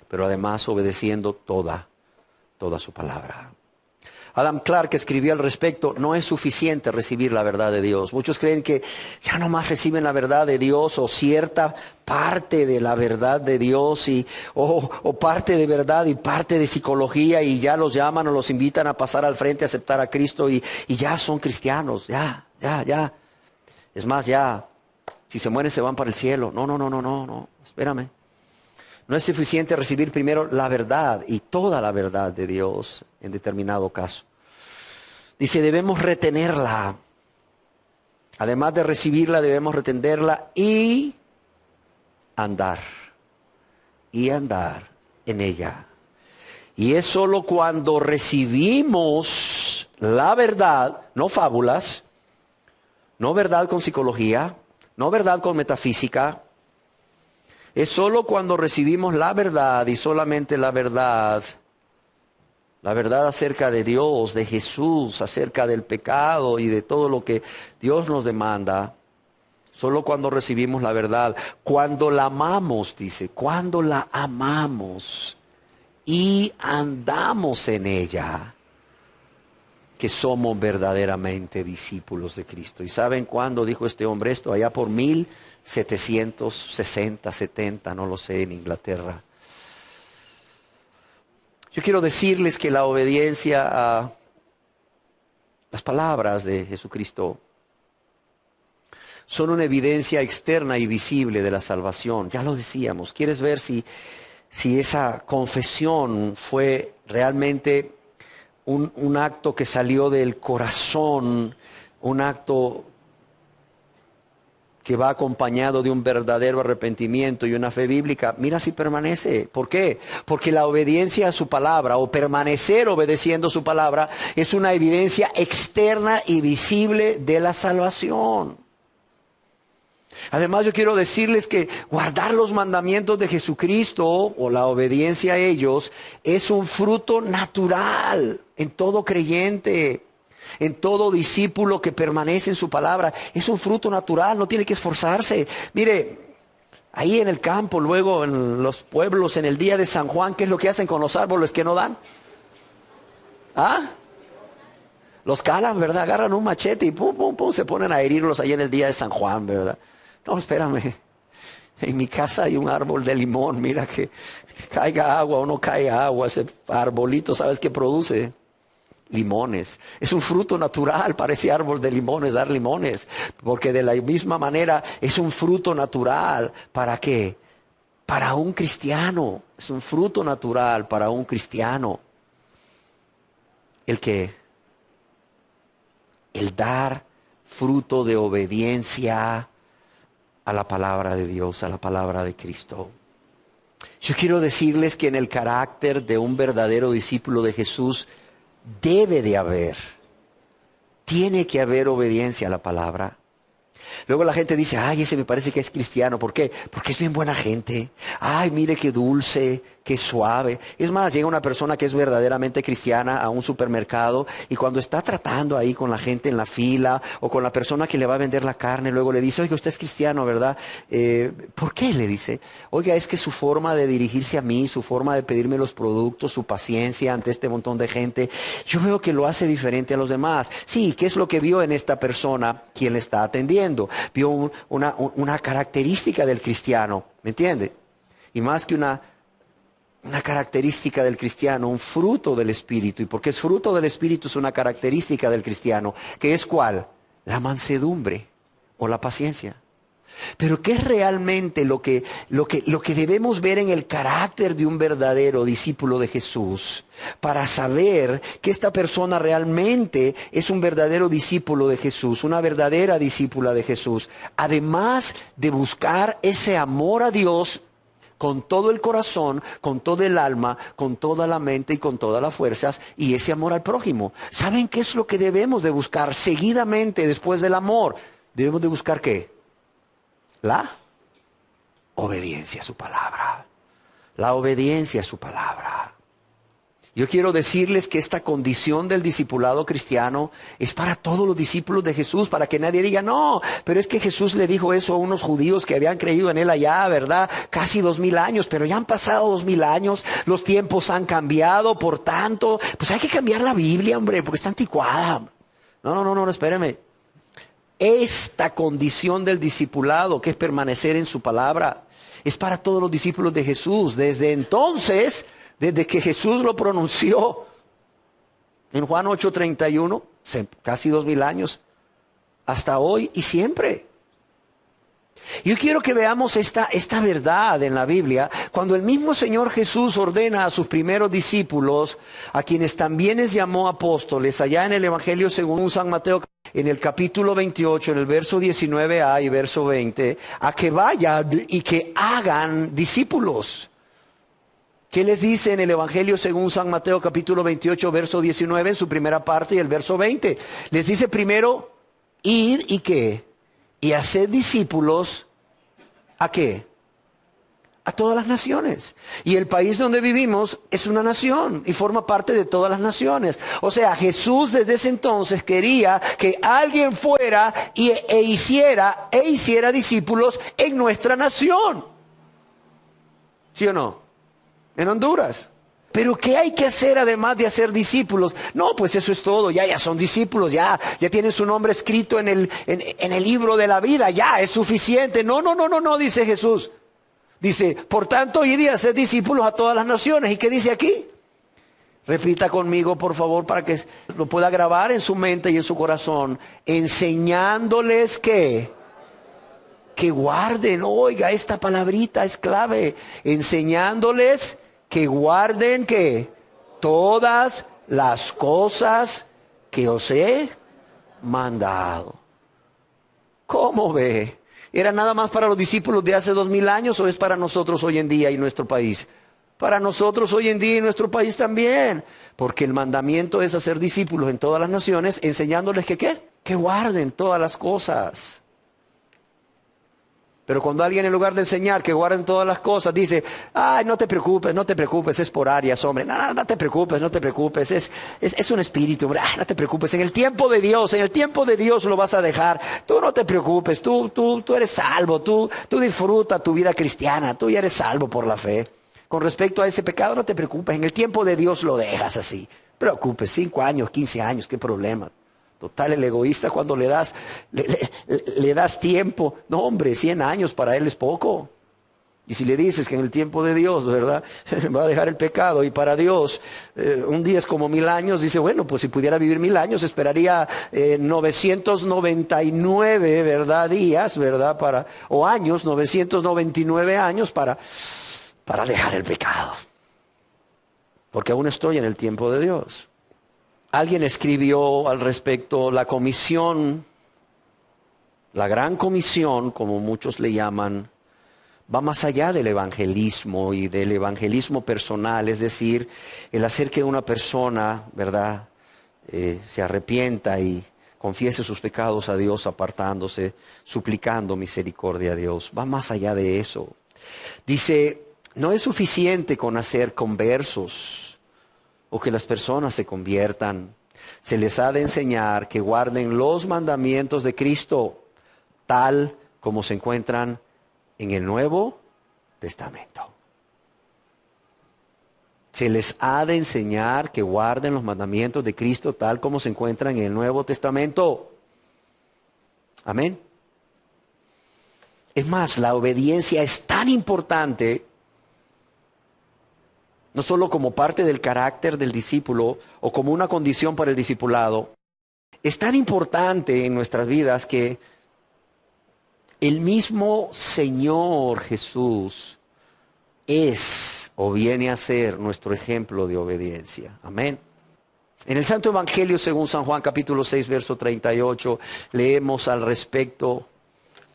Pero además obedeciendo toda su palabra. Adam Clarke escribió al respecto, no es suficiente recibir la verdad de Dios. Muchos creen que ya nomás reciben la verdad de Dios o cierta parte de la verdad de Dios o parte de verdad y parte de psicología y ya los llaman o los invitan a pasar al frente a aceptar a Cristo y ya son cristianos, ya. Es más, ya, si se mueren se van para el cielo. No, espérame. No es suficiente recibir primero la verdad y toda la verdad de Dios en determinado caso. Dice, debemos retenerla. Además de recibirla, debemos retenderla y andar en ella. Y es solo cuando recibimos la verdad, no fábulas, no verdad con psicología, no verdad con metafísica. Es solo cuando recibimos la verdad y solamente la verdad acerca de Dios, de Jesús, acerca del pecado y de todo lo que Dios nos demanda. Solo cuando recibimos la verdad, cuando la amamos, dice, cuando la amamos y andamos en ella, que somos verdaderamente discípulos de Cristo. ¿Y saben cuándo dijo este hombre esto? Allá por 1760, 70, no lo sé, en Inglaterra. Yo quiero decirles que la obediencia a las palabras de Jesucristo son una evidencia externa y visible de la salvación. Ya lo decíamos. ¿Quieres ver si esa confesión fue realmente un acto que salió del corazón, un acto que va acompañado de un verdadero arrepentimiento y una fe bíblica? Mira si permanece. ¿Por qué? Porque la obediencia a su palabra, o permanecer obedeciendo su palabra, es una evidencia externa y visible de la salvación. Además, yo quiero decirles que guardar los mandamientos de Jesucristo o la obediencia a ellos es un fruto natural en todo creyente, en todo discípulo que permanece en su palabra. Es un fruto natural, no tiene que esforzarse. Mire, ahí en el campo, luego en los pueblos, en el día de San Juan, ¿qué es lo que hacen con los árboles que no dan? ¿Ah? Los calan, ¿verdad? Agarran un machete y pum, pum, pum, se ponen a herirlos ahí en el día de San Juan, ¿verdad? No, espérame. En mi casa hay un árbol de limón. Mira que caiga agua o no caiga agua, ese arbolito, ¿sabes qué produce? Limones. Es un fruto natural para ese árbol de limones, dar limones. Porque de la misma manera es un fruto natural. ¿Para qué? Para un cristiano. Es un fruto natural para un cristiano. El dar fruto de obediencia a la palabra de Dios, a la palabra de Cristo. Yo quiero decirles que en el carácter de un verdadero discípulo de Jesús tiene que haber obediencia a la palabra. Luego la gente dice, ay, ese me parece que es cristiano. ¿Por qué? Porque es bien buena gente. Ay, mire qué dulce, qué suave. Es más, llega una persona que es verdaderamente cristiana a un supermercado y cuando está tratando ahí con la gente en la fila o con la persona que le va a vender la carne, luego le dice, oiga, usted es cristiano, ¿verdad? ¿Por qué? Le dice, oiga, es que su forma de dirigirse a mí, su forma de pedirme los productos, su paciencia ante este montón de gente, yo veo que lo hace diferente a los demás. Sí, ¿qué es lo que vio en esta persona quien le está atendiendo? Vio una característica del cristiano, ¿me entiende? Y más que una característica del cristiano, un fruto del Espíritu. Y porque es fruto del Espíritu, es una característica del cristiano, que es ¿cuál? La mansedumbre o la paciencia. Pero ¿qué es realmente lo que debemos ver en el carácter de un verdadero discípulo de Jesús para saber que esta persona realmente es un verdadero discípulo de Jesús, una verdadera discípula de Jesús? Además de buscar ese amor a Dios con todo el corazón, con todo el alma, con toda la mente y con todas las fuerzas, y ese amor al prójimo. ¿Saben qué es lo que debemos de buscar seguidamente después del amor? Debemos de buscar ¿qué? La obediencia a su palabra. La obediencia a su palabra. Yo quiero decirles que esta condición del discipulado cristiano es para todos los discípulos de Jesús, para que nadie diga, no, pero es que Jesús le dijo eso a unos judíos que habían creído en él allá, ¿verdad? Casi 2000 años, pero ya han pasado 2000 años, los tiempos han cambiado, por tanto, pues hay que cambiar la Biblia, hombre, porque está anticuada. No, espéreme. Esta condición del discipulado, que es permanecer en su palabra, es para todos los discípulos de Jesús. Desde entonces, desde que Jesús lo pronunció en Juan 8:31, casi 2000 años, hasta hoy y siempre. Yo quiero que veamos esta verdad en la Biblia, cuando el mismo Señor Jesús ordena a sus primeros discípulos, a quienes también les llamó apóstoles, allá en el Evangelio según San Mateo en el capítulo 28, en el verso 19a y verso 20, a que vayan y que hagan discípulos. ¿Qué les dice en el Evangelio según San Mateo capítulo 28, verso 19, en su primera parte, y el verso 20? Les dice primero, id y qué, y haced discípulos, ¿a qué? A todas las naciones. Y el país donde vivimos es una nación y forma parte de todas las naciones. O sea, Jesús desde ese entonces quería que alguien fuera e hiciera discípulos en nuestra nación. ¿Sí o no? En Honduras. Pero ¿qué hay que hacer además de hacer discípulos? No, pues eso es todo, ya son discípulos, ya tienen su nombre escrito en el libro de la vida, ya es suficiente. No, dice Jesús. Dice, por tanto, id y haced discípulos a todas las naciones. ¿Y qué dice aquí? Repita conmigo, por favor, para que lo pueda grabar en su mente y en su corazón. Enseñándoles que guarden, oiga, esta palabrita es clave. Enseñándoles que guarden que todas las cosas que os he mandado. ¿Cómo ve? ¿Era nada más para los discípulos de hace 2000 años o es para nosotros hoy en día y nuestro país? Para nosotros hoy en día y nuestro país también. Porque el mandamiento es hacer discípulos en todas las naciones, enseñándoles que ¿qué? Que guarden todas las cosas. Pero cuando alguien en lugar de enseñar que guarden todas las cosas dice, ay, no te preocupes, es por áreas, hombre. No te preocupes, es un espíritu, hombre. No te preocupes, en el tiempo de Dios lo vas a dejar. Tú no te preocupes, tú eres salvo, tú disfruta tu vida cristiana, tú ya eres salvo por la fe. Con respecto a ese pecado, no te preocupes, en el tiempo de Dios lo dejas así. Preocupes, 5 años, 15 años, qué problema. Total, el egoísta cuando le das tiempo. No, hombre, 100 años para él es poco. Y si le dices que en el tiempo de Dios, ¿verdad? Va a dejar el pecado. Y para Dios, un día es como 1000 años. Dice, bueno, pues si pudiera vivir 1000 años, esperaría 999, ¿verdad? Días, ¿verdad? O años, 999 años para dejar el pecado. Porque aún estoy en el tiempo de Dios. Alguien escribió al respecto, la comisión, la gran comisión, como muchos le llaman, va más allá del evangelismo y del evangelismo personal, es decir, el hacer que una persona, ¿verdad?, se arrepienta y confiese sus pecados a Dios apartándose, suplicando misericordia a Dios. Va más allá de eso. Dice, no es suficiente con hacer conversos o que las personas se conviertan. Se les ha de enseñar que guarden los mandamientos de Cristo, tal como se encuentran en el Nuevo Testamento. Se les ha de enseñar que guarden los mandamientos de Cristo, tal como se encuentran en el Nuevo Testamento. Amén. Es más, la obediencia es tan importante, no solo como parte del carácter del discípulo o como una condición para el discipulado, es tan importante en nuestras vidas que el mismo Señor Jesús es o viene a ser nuestro ejemplo de obediencia. Amén. En el Santo Evangelio según San Juan capítulo 6 verso 38 leemos al respecto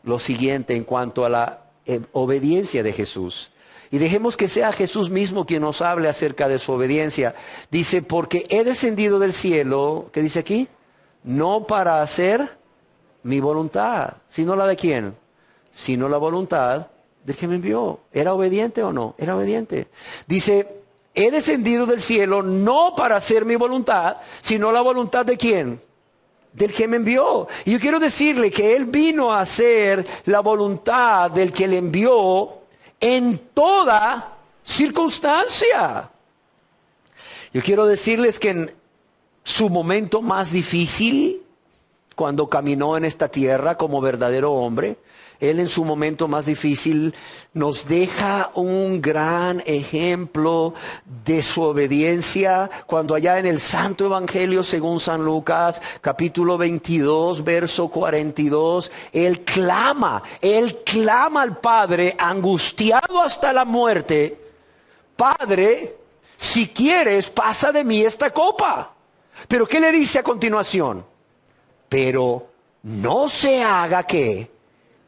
lo siguiente en cuanto a la obediencia de Jesús. Y dejemos que sea Jesús mismo quien nos hable acerca de su obediencia. Dice, porque he descendido del cielo, ¿qué dice aquí? No para hacer mi voluntad, sino la de quién, sino la voluntad del que me envió. ¿Era obediente o no? Era obediente. Dice, he descendido del cielo no para hacer mi voluntad, sino la voluntad de quién, del que me envió. Y yo quiero decirle que Él vino a hacer la voluntad del que le envió en toda circunstancia. Yo quiero decirles que en su momento más difícil, cuando caminó en esta tierra como verdadero hombre, Él en su momento más difícil nos deja un gran ejemplo de su obediencia cuando allá en el Santo Evangelio según San Lucas, capítulo 22, verso 42, Él clama al Padre angustiado hasta la muerte, Padre, si quieres, pasa de mí esta copa. Pero ¿qué le dice a continuación? Pero no se haga ¿qué?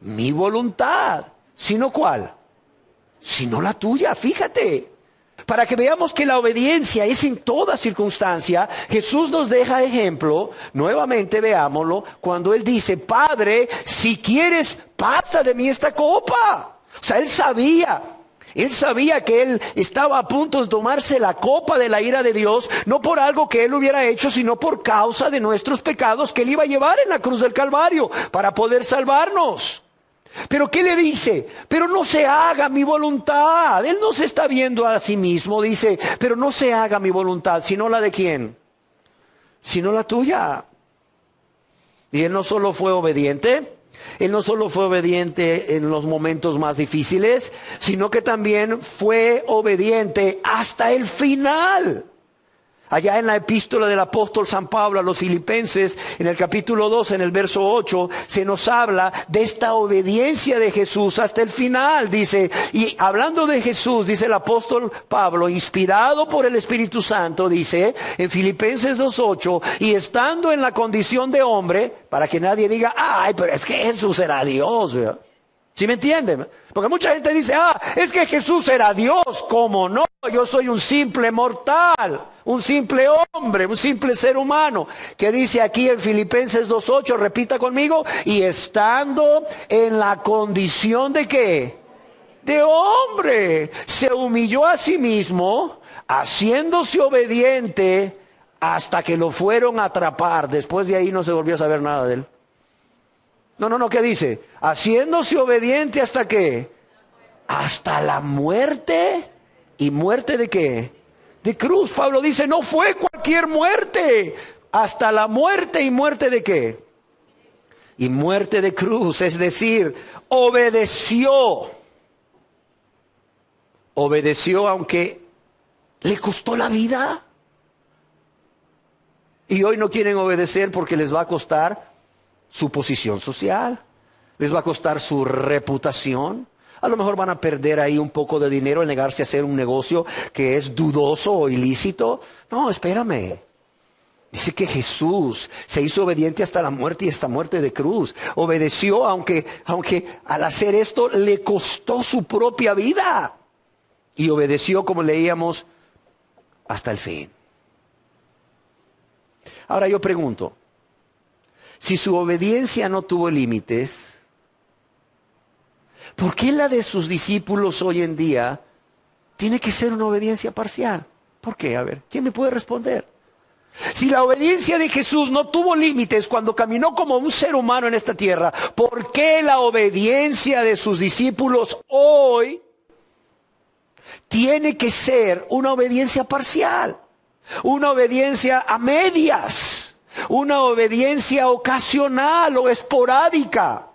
Mi voluntad, sino ¿cuál? Sino la tuya, fíjate. Para que veamos que la obediencia es en toda circunstancia, Jesús nos deja ejemplo, nuevamente veámoslo, cuando Él dice, Padre, si quieres, pasa de mí esta copa. O sea, Él sabía que Él estaba a punto de tomarse la copa de la ira de Dios, no por algo que Él hubiera hecho, sino por causa de nuestros pecados que Él iba a llevar en la cruz del Calvario, para poder salvarnos. Pero ¿qué le dice? Pero no se haga mi voluntad. Él no se está viendo a sí mismo, dice, pero no se haga mi voluntad, sino la de ¿quién? Sino la tuya. Y Él no solo fue obediente, Él no solo fue obediente en los momentos más difíciles, sino que también fue obediente hasta el final. Allá en la epístola del apóstol San Pablo a los Filipenses, en el capítulo 2, en el verso 8, se nos habla de esta obediencia de Jesús hasta el final. Dice, y hablando de Jesús, dice el apóstol Pablo, inspirado por el Espíritu Santo, dice en Filipenses 2:8, y estando en la condición de hombre, para que nadie diga, ay, pero es que Jesús era Dios, ¿verdad? ¿Sí me entienden? Porque mucha gente dice, es que Jesús era Dios. ¿Cómo no? Yo soy un simple mortal, un simple hombre, un simple ser humano. Que dice aquí en Filipenses 2:8, repita conmigo, y estando en la condición de ¿qué? De hombre. Se humilló a sí mismo, haciéndose obediente hasta que lo fueron a atrapar. Después de ahí no se volvió a saber nada de él. No, ¿qué dice? Haciéndose obediente hasta qué? Hasta la muerte. ¿Y muerte de qué? De cruz. Pablo dice, no fue cualquier muerte. Hasta la muerte. ¿Y muerte de qué? Y muerte de cruz. Es decir, obedeció. Obedeció aunque le costó la vida. Y hoy no quieren obedecer porque les va a costar su posición social, les va a costar su reputación. A lo mejor van a perder ahí un poco de dinero al negarse a hacer un negocio que es dudoso o ilícito. No, espérame. Dice que Jesús se hizo obediente hasta la muerte y hasta muerte de cruz. Obedeció aunque al hacer esto le costó su propia vida. Y obedeció, como leíamos, hasta el fin. Ahora yo pregunto, si su obediencia no tuvo límites, ¿por qué la de sus discípulos hoy en día tiene que ser una obediencia parcial? ¿Por qué? A ver, ¿quién me puede responder? Si la obediencia de Jesús no tuvo límites cuando caminó como un ser humano en esta tierra, ¿por qué la obediencia de sus discípulos hoy tiene que ser una obediencia parcial? Una obediencia a medias. Una obediencia ocasional o esporádica.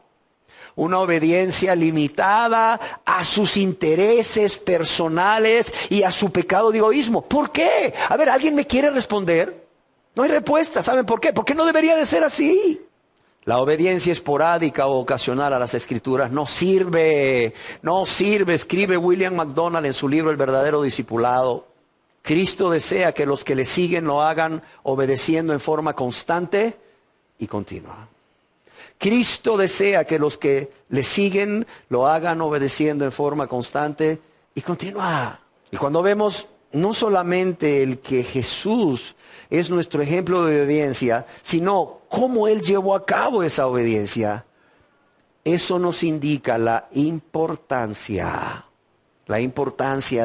Una obediencia limitada a sus intereses personales y a su pecado de egoísmo. ¿Por qué? A ver, ¿alguien me quiere responder? No hay respuesta. ¿Saben por qué? Porque no debería de ser así. La obediencia esporádica o ocasional a las Escrituras no sirve. No sirve, escribe William MacDonald en su libro El verdadero discipulado. Cristo desea que los que le siguen lo hagan obedeciendo en forma constante y continua. Cristo desea que los que le siguen lo hagan obedeciendo en forma constante y continua. Y cuando vemos no solamente el que Jesús es nuestro ejemplo de obediencia, sino cómo Él llevó a cabo esa obediencia, eso nos indica la importancia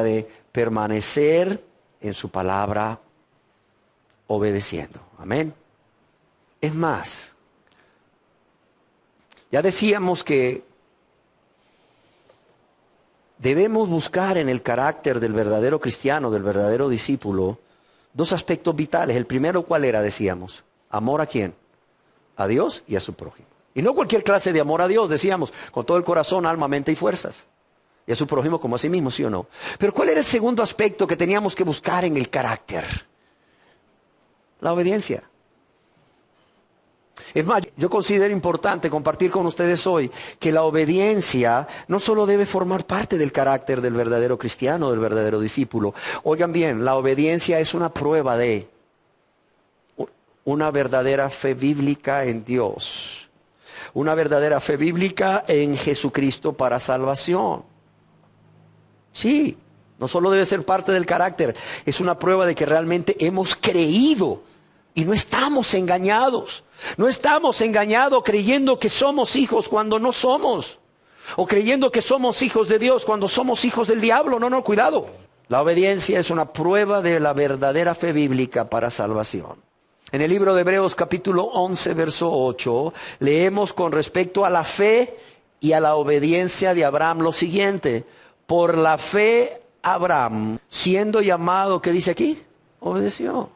de permanecer en su palabra, obedeciendo. Amén. Es más, ya decíamos que debemos buscar en el carácter del verdadero cristiano, del verdadero discípulo, dos aspectos vitales. El primero, ¿cuál era? Decíamos, amor a quién, a Dios y a su prójimo. Y no cualquier clase de amor a Dios, decíamos, con todo el corazón, alma, mente y fuerzas. Y a su prójimo como a sí mismo, ¿sí o no? Pero ¿cuál era el segundo aspecto que teníamos que buscar en el carácter? La obediencia. Es más, yo considero importante compartir con ustedes hoy que la obediencia no solo debe formar parte del carácter del verdadero cristiano, del verdadero discípulo. Oigan bien, la obediencia es una prueba de una verdadera fe bíblica en Dios. Una verdadera fe bíblica en Jesucristo para salvación. Sí, no solo debe ser parte del carácter, es una prueba de que realmente hemos creído y no estamos engañados. No estamos engañados creyendo que somos hijos cuando no somos. O creyendo que somos hijos de Dios cuando somos hijos del diablo. No, cuidado. La obediencia es una prueba de la verdadera fe bíblica para salvación. En el libro de Hebreos capítulo 11, verso 8, leemos con respecto a la fe y a la obediencia de Abraham lo siguiente. Por la fe Abraham, siendo llamado, ¿qué dice aquí? Obedeció.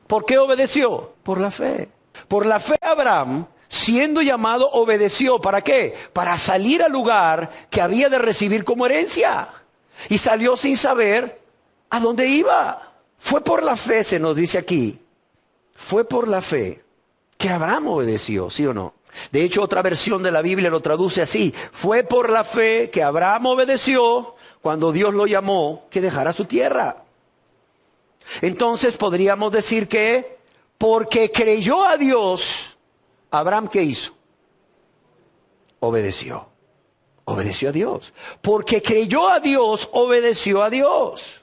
¿Por qué obedeció? Por la fe. Por la fe Abraham, siendo llamado, obedeció. ¿Para qué? Para salir al lugar que había de recibir como herencia. Y salió sin saber a dónde iba. Fue por la fe, se nos dice aquí. Fue por la fe que Abraham obedeció, ¿sí o no? De hecho, otra versión de la Biblia lo traduce así. Fue por la fe que Abraham obedeció cuando Dios lo llamó que dejara su tierra. Entonces podríamos decir que porque creyó a Dios, Abraham, ¿qué hizo? Obedeció. Obedeció a Dios. Porque creyó a Dios, obedeció a Dios.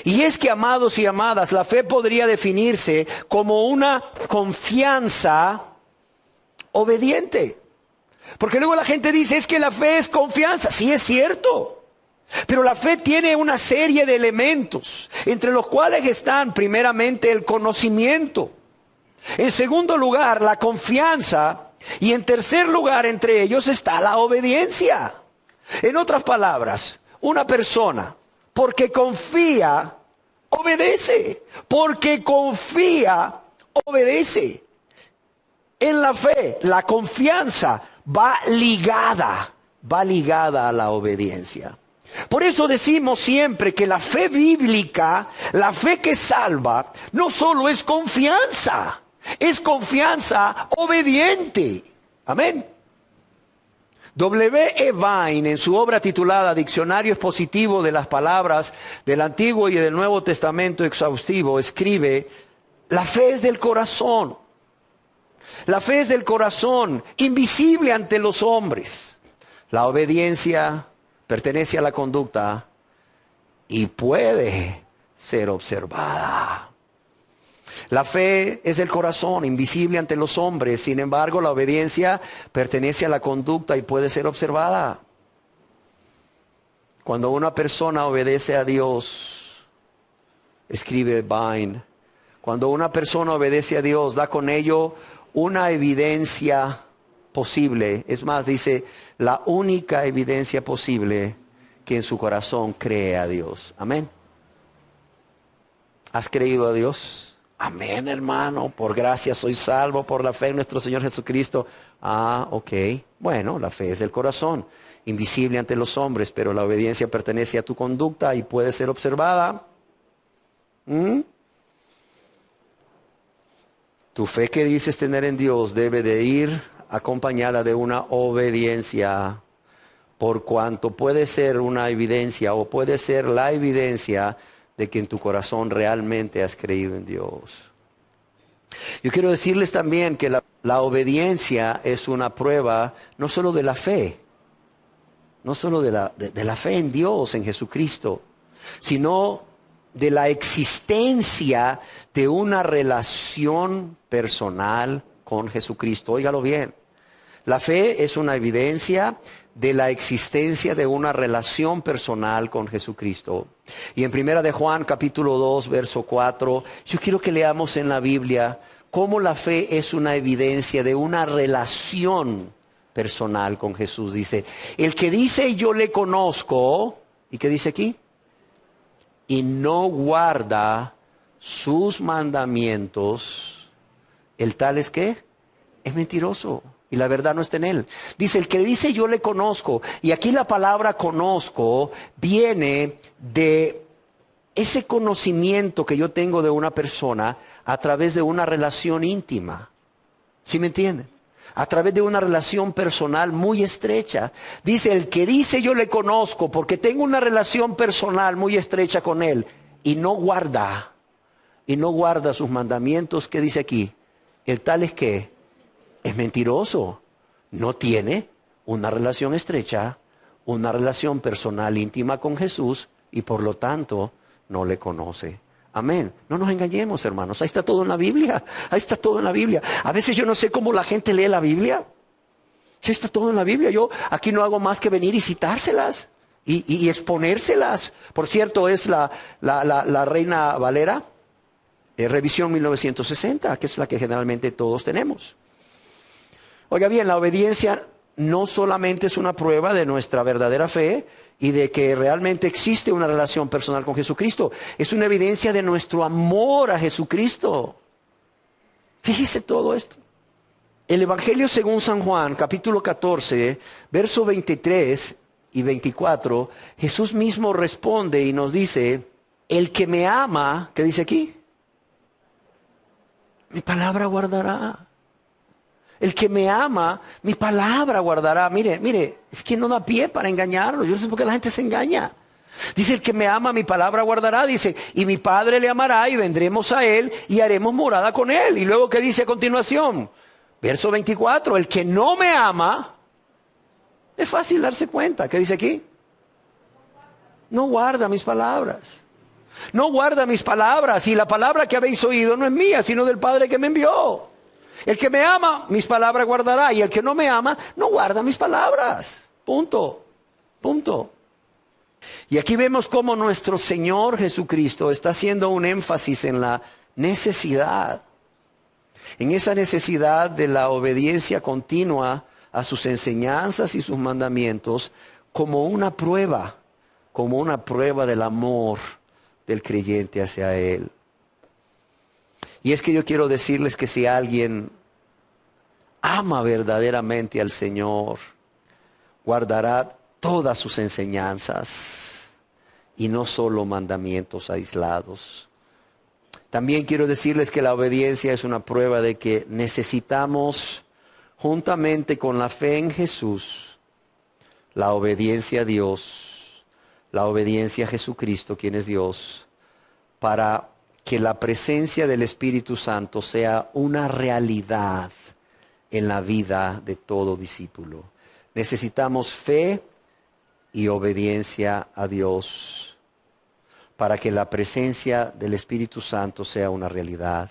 Y es que, amados y amadas, la fe podría definirse como una confianza obediente. Porque luego la gente dice, es que la fe es confianza. Sí, es cierto. Pero la fe tiene una serie de elementos, entre los cuales están primeramente el conocimiento. En segundo lugar, la confianza. Y en tercer lugar, entre ellos está la obediencia. En otras palabras, una persona, porque confía, obedece. Porque confía, obedece. En la fe, la confianza va ligada a la obediencia. Por eso decimos siempre que la fe bíblica, la fe que salva, no solo es confianza obediente. Amén. W. E. Vine, en su obra titulada Diccionario Expositivo de las Palabras del Antiguo y del Nuevo Testamento Exhaustivo, escribe, la fe es del corazón. La fe es del corazón, invisible ante los hombres. La obediencia pertenece a la conducta y puede ser observada. La fe es del corazón, invisible ante los hombres. Sin embargo, la obediencia pertenece a la conducta y puede ser observada. Cuando una persona obedece a Dios, escribe Vine, cuando una persona obedece a Dios, da con ello una evidencia posible. Es más, dice, la única evidencia posible que en su corazón cree a Dios. Amén. ¿Has creído a Dios? Amén, hermano. Por gracia soy salvo por la fe en nuestro Señor Jesucristo. Ok. Bueno, la fe es del corazón, invisible ante los hombres, pero la obediencia pertenece a tu conducta y puede ser observada. Tu fe que dices tener en Dios debe de ir acompañada de una obediencia, por cuanto puede ser una evidencia o puede ser la evidencia de que en tu corazón realmente has creído en Dios. Yo quiero decirles también que la obediencia es una prueba no solo de la fe, no solo de la fe en Dios, en Jesucristo, sino de la existencia de una relación personal con Jesucristo. Óigalo bien. La fe es una evidencia de la existencia de una relación personal con Jesucristo. Y en 1 de Juan capítulo 2 verso 4, yo quiero que leamos en la Biblia cómo la fe es una evidencia de una relación personal con Jesús. Dice, el que dice yo le conozco, ¿y qué dice aquí? Y no guarda sus mandamientos, ¿el tal es qué? Es mentiroso. Y la verdad no está en él. Dice, el que dice yo le conozco. Y aquí la palabra conozco viene de ese conocimiento que yo tengo de una persona a través de una relación íntima. ¿Sí me entienden? A través de una relación personal muy estrecha. Dice, el que dice yo le conozco porque tengo una relación personal muy estrecha con él y no guarda sus mandamientos, ¿qué dice aquí? El tal es que es mentiroso. No tiene una relación estrecha, una relación personal íntima con Jesús y por lo tanto no le conoce. Amén. No nos engañemos, hermanos. Ahí está todo en la Biblia. Ahí está todo en la Biblia. A veces yo no sé cómo la gente lee la Biblia. Ahí está todo en la Biblia. Yo aquí no hago más que venir y citárselas y exponérselas. Por cierto, es la Reina Valera, revisión 1960, que es la que generalmente todos tenemos. Oiga bien, la obediencia no solamente es una prueba de nuestra verdadera fe y de que realmente existe una relación personal con Jesucristo. Es una evidencia de nuestro amor a Jesucristo. Fíjese todo esto. El Evangelio según San Juan, capítulo 14, verso 23 y 24, Jesús mismo responde y nos dice, el que me ama, ¿qué dice aquí? Mi palabra guardará. El que me ama, mi palabra guardará. Mire, es que no da pie para engañarnos. Yo no sé por qué la gente se engaña. Dice, el que me ama, mi palabra guardará. Dice, y mi Padre le amará y vendremos a él y haremos morada con él. Y luego, ¿qué dice a continuación? Verso 24, el que no me ama, es fácil darse cuenta. ¿Qué dice aquí? No guarda mis palabras. No guarda mis palabras. Y la palabra que habéis oído no es mía, sino del Padre que me envió. El que me ama, mis palabras guardará. Y el que no me ama, no guarda mis palabras. Punto. Punto. Y aquí vemos cómo nuestro Señor Jesucristo está haciendo un énfasis en la necesidad. En esa necesidad de la obediencia continua a sus enseñanzas y sus mandamientos como una prueba del amor del creyente hacia Él. Y es que yo quiero decirles que si alguien ama verdaderamente al Señor, guardará todas sus enseñanzas y no solo mandamientos aislados. También quiero decirles que la obediencia es una prueba de que necesitamos, juntamente con la fe en Jesús, la obediencia a Dios, la obediencia a Jesucristo, quien es Dios, para que la presencia del Espíritu Santo sea una realidad en la vida de todo discípulo. Necesitamos fe y obediencia a Dios para que la presencia del Espíritu Santo sea una realidad.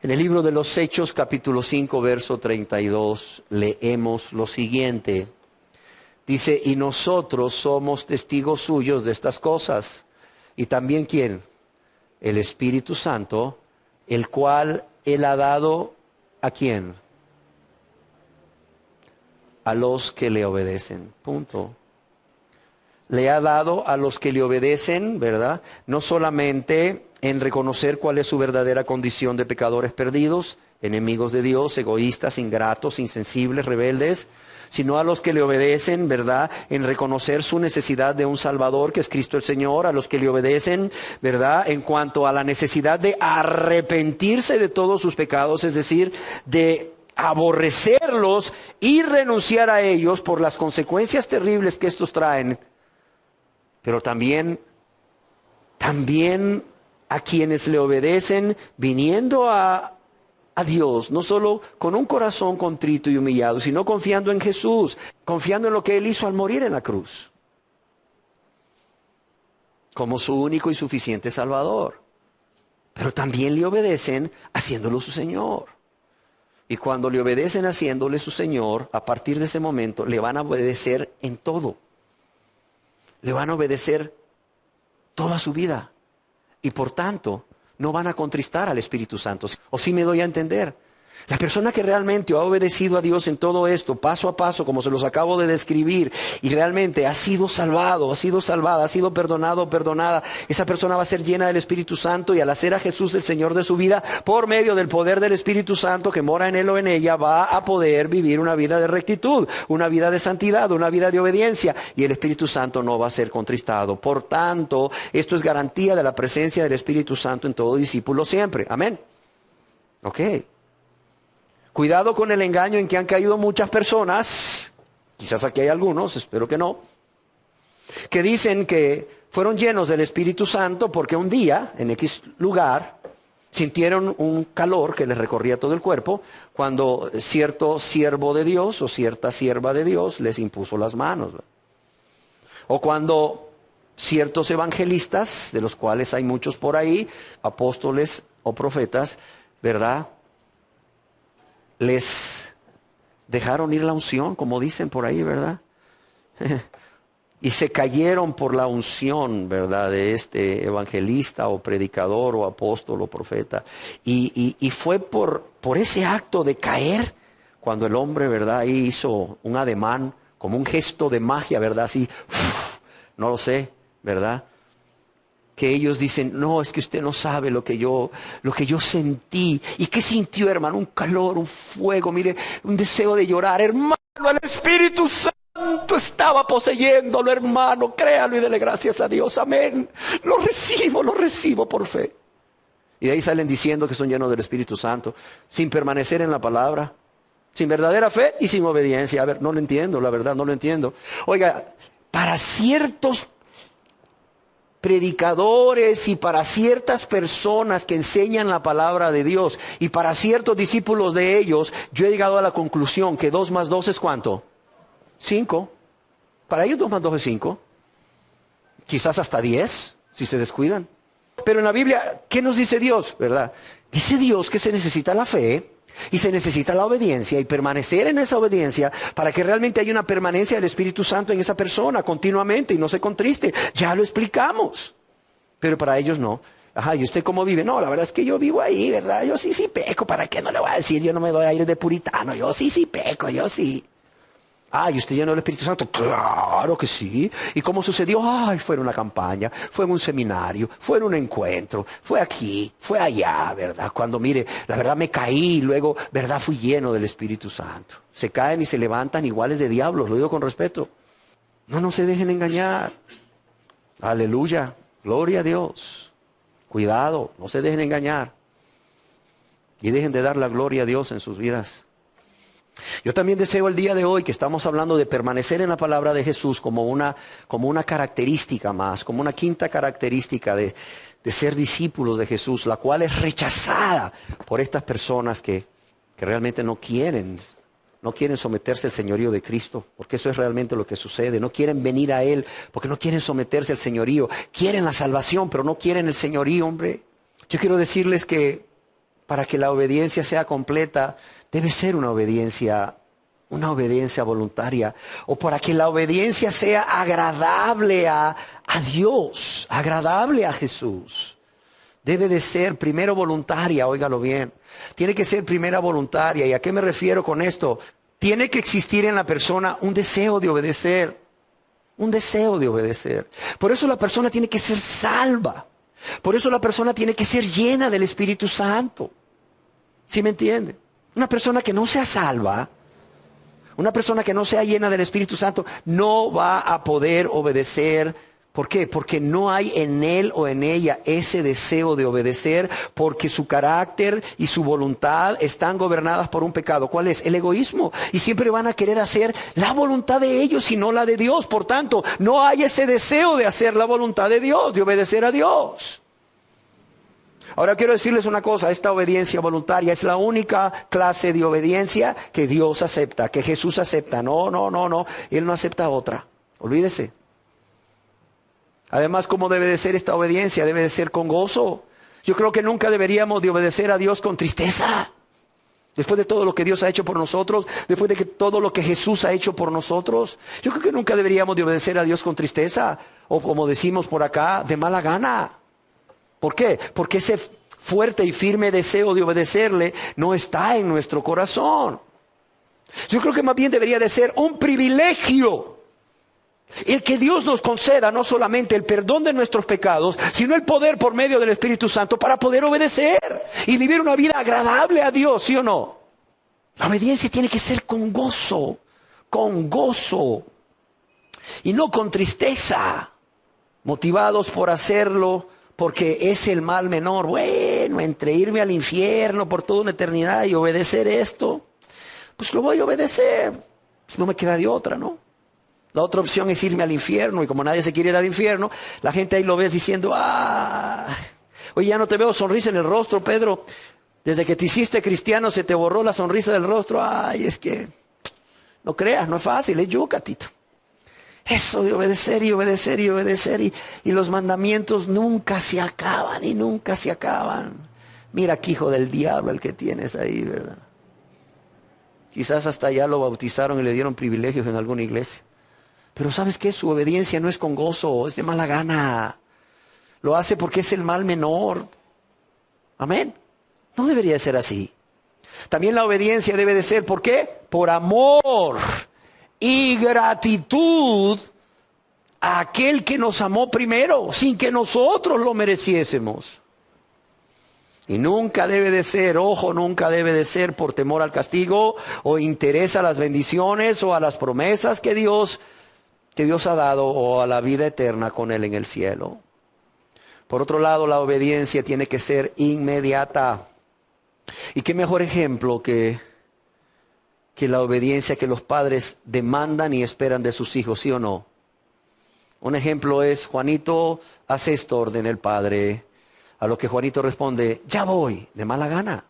En el libro de los Hechos, capítulo 5, verso 32, leemos lo siguiente. Dice, y nosotros somos testigos suyos de estas cosas. ¿Y también quién? El Espíritu Santo, el cual Él ha dado ¿a quién? A los que le obedecen. Punto. Le ha dado a los que le obedecen, ¿verdad? No solamente en reconocer cuál es su verdadera condición de pecadores perdidos, enemigos de Dios, egoístas, ingratos, insensibles, rebeldes, sino a los que le obedecen, ¿verdad? En reconocer su necesidad de un Salvador, que es Cristo el Señor, a los que le obedecen, ¿verdad? En cuanto a la necesidad de arrepentirse de todos sus pecados, es decir, de aborrecerlos y renunciar a ellos por las consecuencias terribles que estos traen. Pero también a quienes le obedecen viniendo a Dios, no solo con un corazón contrito y humillado, sino confiando en Jesús, confiando en lo que Él hizo al morir en la cruz, como su único y suficiente Salvador. Pero también le obedecen haciéndolo su Señor. Y cuando le obedecen haciéndole su Señor, a partir de ese momento le van a obedecer en todo. Le van a obedecer toda su vida. Y por tanto, no van a contristar al Espíritu Santo. ¿O sí me doy a entender? La persona que realmente ha obedecido a Dios en todo esto, paso a paso, como se los acabo de describir, y realmente ha sido salvado, ha sido salvada, ha sido perdonado o perdonada, esa persona va a ser llena del Espíritu Santo y al hacer a Jesús el Señor de su vida, por medio del poder del Espíritu Santo que mora en él o en ella, va a poder vivir una vida de rectitud, una vida de santidad, una vida de obediencia, y el Espíritu Santo no va a ser contristado. Por tanto, esto es garantía de la presencia del Espíritu Santo en todo discípulo siempre. Amén. Ok. Cuidado con el engaño en que han caído muchas personas, quizás aquí hay algunos, espero que no, que dicen que fueron llenos del Espíritu Santo porque un día, en X lugar, Sintieron un calor que les recorría todo el cuerpo cuando cierto siervo de Dios o cierta sierva de Dios les impuso las manos. O cuando ciertos evangelistas, de los cuales hay muchos por ahí, apóstoles o profetas, ¿verdad? Les dejaron ir la unción, como dicen por ahí, ¿verdad? Y se cayeron por la unción, ¿verdad? De este evangelista o predicador o apóstol o profeta. Y fue por ese acto de caer, cuando el hombre, ¿verdad? Ahí hizo un ademán, como un gesto de magia, ¿verdad? Así, no lo sé, ¿verdad? Que ellos dicen, no, es que usted no sabe lo que yo sentí. ¿Y qué sintió, hermano? Un calor, un fuego, mire, un deseo de llorar. Hermano, el Espíritu Santo estaba poseyéndolo, hermano. Créalo y dele gracias a Dios. Amén. Lo recibo por fe. Y de ahí salen diciendo que son llenos del Espíritu Santo, sin permanecer en la palabra, sin verdadera fe y sin obediencia. A ver, no lo entiendo, la verdad, no lo entiendo. Oiga, para ciertos predicadores y para ciertas personas que enseñan la palabra de Dios y para ciertos discípulos de ellos, yo he llegado a la conclusión que 2 más 2 es ¿cuánto? 5. Para ellos 2 más 2 es 5. Quizás hasta 10, si se descuidan. Pero en la Biblia, ¿qué nos dice Dios? ¿Verdad? Dice Dios que se necesita la fe y se necesita la obediencia y permanecer en esa obediencia para que realmente haya una permanencia del Espíritu Santo en esa persona continuamente y no se contriste. Ya lo explicamos. Pero para ellos no. Ajá, ¿y usted cómo vive? No, la verdad es que yo vivo ahí, ¿verdad? Yo sí peco. ¿Para qué no le voy a decir? Yo no me doy aire de puritano. Yo sí peco, yo sí. Ah, ¿y usted lleno del Espíritu Santo? Claro que sí. ¿Y cómo sucedió? Ay, fue en una campaña, fue en un seminario, fue en un encuentro, fue aquí, fue allá, ¿verdad? Cuando, mire, la verdad me caí y luego, ¿verdad? Fui lleno del Espíritu Santo. Se caen y se levantan iguales de diablos, lo digo con respeto. No se dejen engañar. Aleluya, gloria a Dios. Cuidado, no se dejen engañar. Y dejen de dar la gloria a Dios en sus vidas. Yo también deseo el día de hoy que estamos hablando de permanecer en la palabra de Jesús como una característica más, como una quinta característica de ser discípulos de Jesús, la cual es rechazada por estas personas que realmente no quieren someterse al señorío de Cristo, porque eso es realmente lo que sucede. No quieren venir a Él porque no quieren someterse al señorío. Quieren la salvación, pero no quieren el señorío, hombre. Yo quiero decirles que para que la obediencia sea completa, debe ser una obediencia voluntaria. O para que la obediencia sea agradable a Dios, agradable a Jesús. Debe de ser primero voluntaria, óigalo bien. Tiene que ser primera voluntaria. ¿Y a qué me refiero con esto? Tiene que existir en la persona un deseo de obedecer. Un deseo de obedecer. Por eso la persona tiene que ser salva. Por eso la persona tiene que ser llena del Espíritu Santo. ¿Sí me entiende? Una persona que no sea salva, una persona que no sea llena del Espíritu Santo, no va a poder obedecer. ¿Por qué? Porque no hay en él o en ella ese deseo de obedecer, porque su carácter y su voluntad están gobernadas por un pecado. ¿Cuál es? El egoísmo. Y siempre van a querer hacer la voluntad de ellos y no la de Dios. Por tanto, no hay ese deseo de hacer la voluntad de Dios, de obedecer a Dios. Ahora quiero decirles una cosa, esta obediencia voluntaria es la única clase de obediencia que Dios acepta, que Jesús acepta. No, Él no acepta otra. Olvídese. Además, ¿cómo debe de ser esta obediencia? Debe de ser con gozo. Yo creo que nunca deberíamos de obedecer a Dios con tristeza. Después de todo lo que Dios ha hecho por nosotros, después de todo lo que Jesús ha hecho por nosotros, yo creo que nunca deberíamos de obedecer a Dios con tristeza, o como decimos por acá, de mala gana. ¿Por qué? Porque ese fuerte y firme deseo de obedecerle no está en nuestro corazón. Yo creo que más bien debería de ser un privilegio el que Dios nos conceda no solamente el perdón de nuestros pecados, sino el poder por medio del Espíritu Santo para poder obedecer y vivir una vida agradable a Dios, ¿sí o no? La obediencia tiene que ser con gozo y no con tristeza, motivados por hacerlo porque es el mal menor. Bueno, entre irme al infierno por toda una eternidad y obedecer esto, pues lo voy a obedecer. No me queda de otra, ¿no? La otra opción es irme al infierno, y como nadie se quiere ir al infierno, la gente ahí lo ve diciendo, Oye, ya no te veo sonrisa en el rostro, Pedro. Desde que te hiciste cristiano se te borró la sonrisa del rostro. Ay, es que no creas, no es fácil, es yuca, Tito. Eso de obedecer y obedecer y obedecer y los mandamientos nunca se acaban y nunca se acaban. Mira qué hijo del diablo el que tienes ahí, ¿verdad? Quizás hasta ya lo bautizaron y le dieron privilegios en alguna iglesia. Pero ¿sabes qué? Su obediencia no es con gozo, es de mala gana. Lo hace porque es el mal menor. Amén. No debería ser así. También la obediencia debe de ser, ¿por qué? Por amor y gratitud a aquel que nos amó primero, sin que nosotros lo mereciésemos. Y nunca debe de ser, ojo, nunca debe de ser por temor al castigo o interés a las bendiciones o a las promesas que Dios ha dado o a la vida eterna con Él en el cielo. Por otro lado, la obediencia tiene que ser inmediata. ¿Y qué mejor ejemplo que la obediencia que los padres demandan y esperan de sus hijos, sí o no? Un ejemplo es, Juanito, haz esto, ordena el padre. A lo que Juanito responde, ya voy, de mala gana.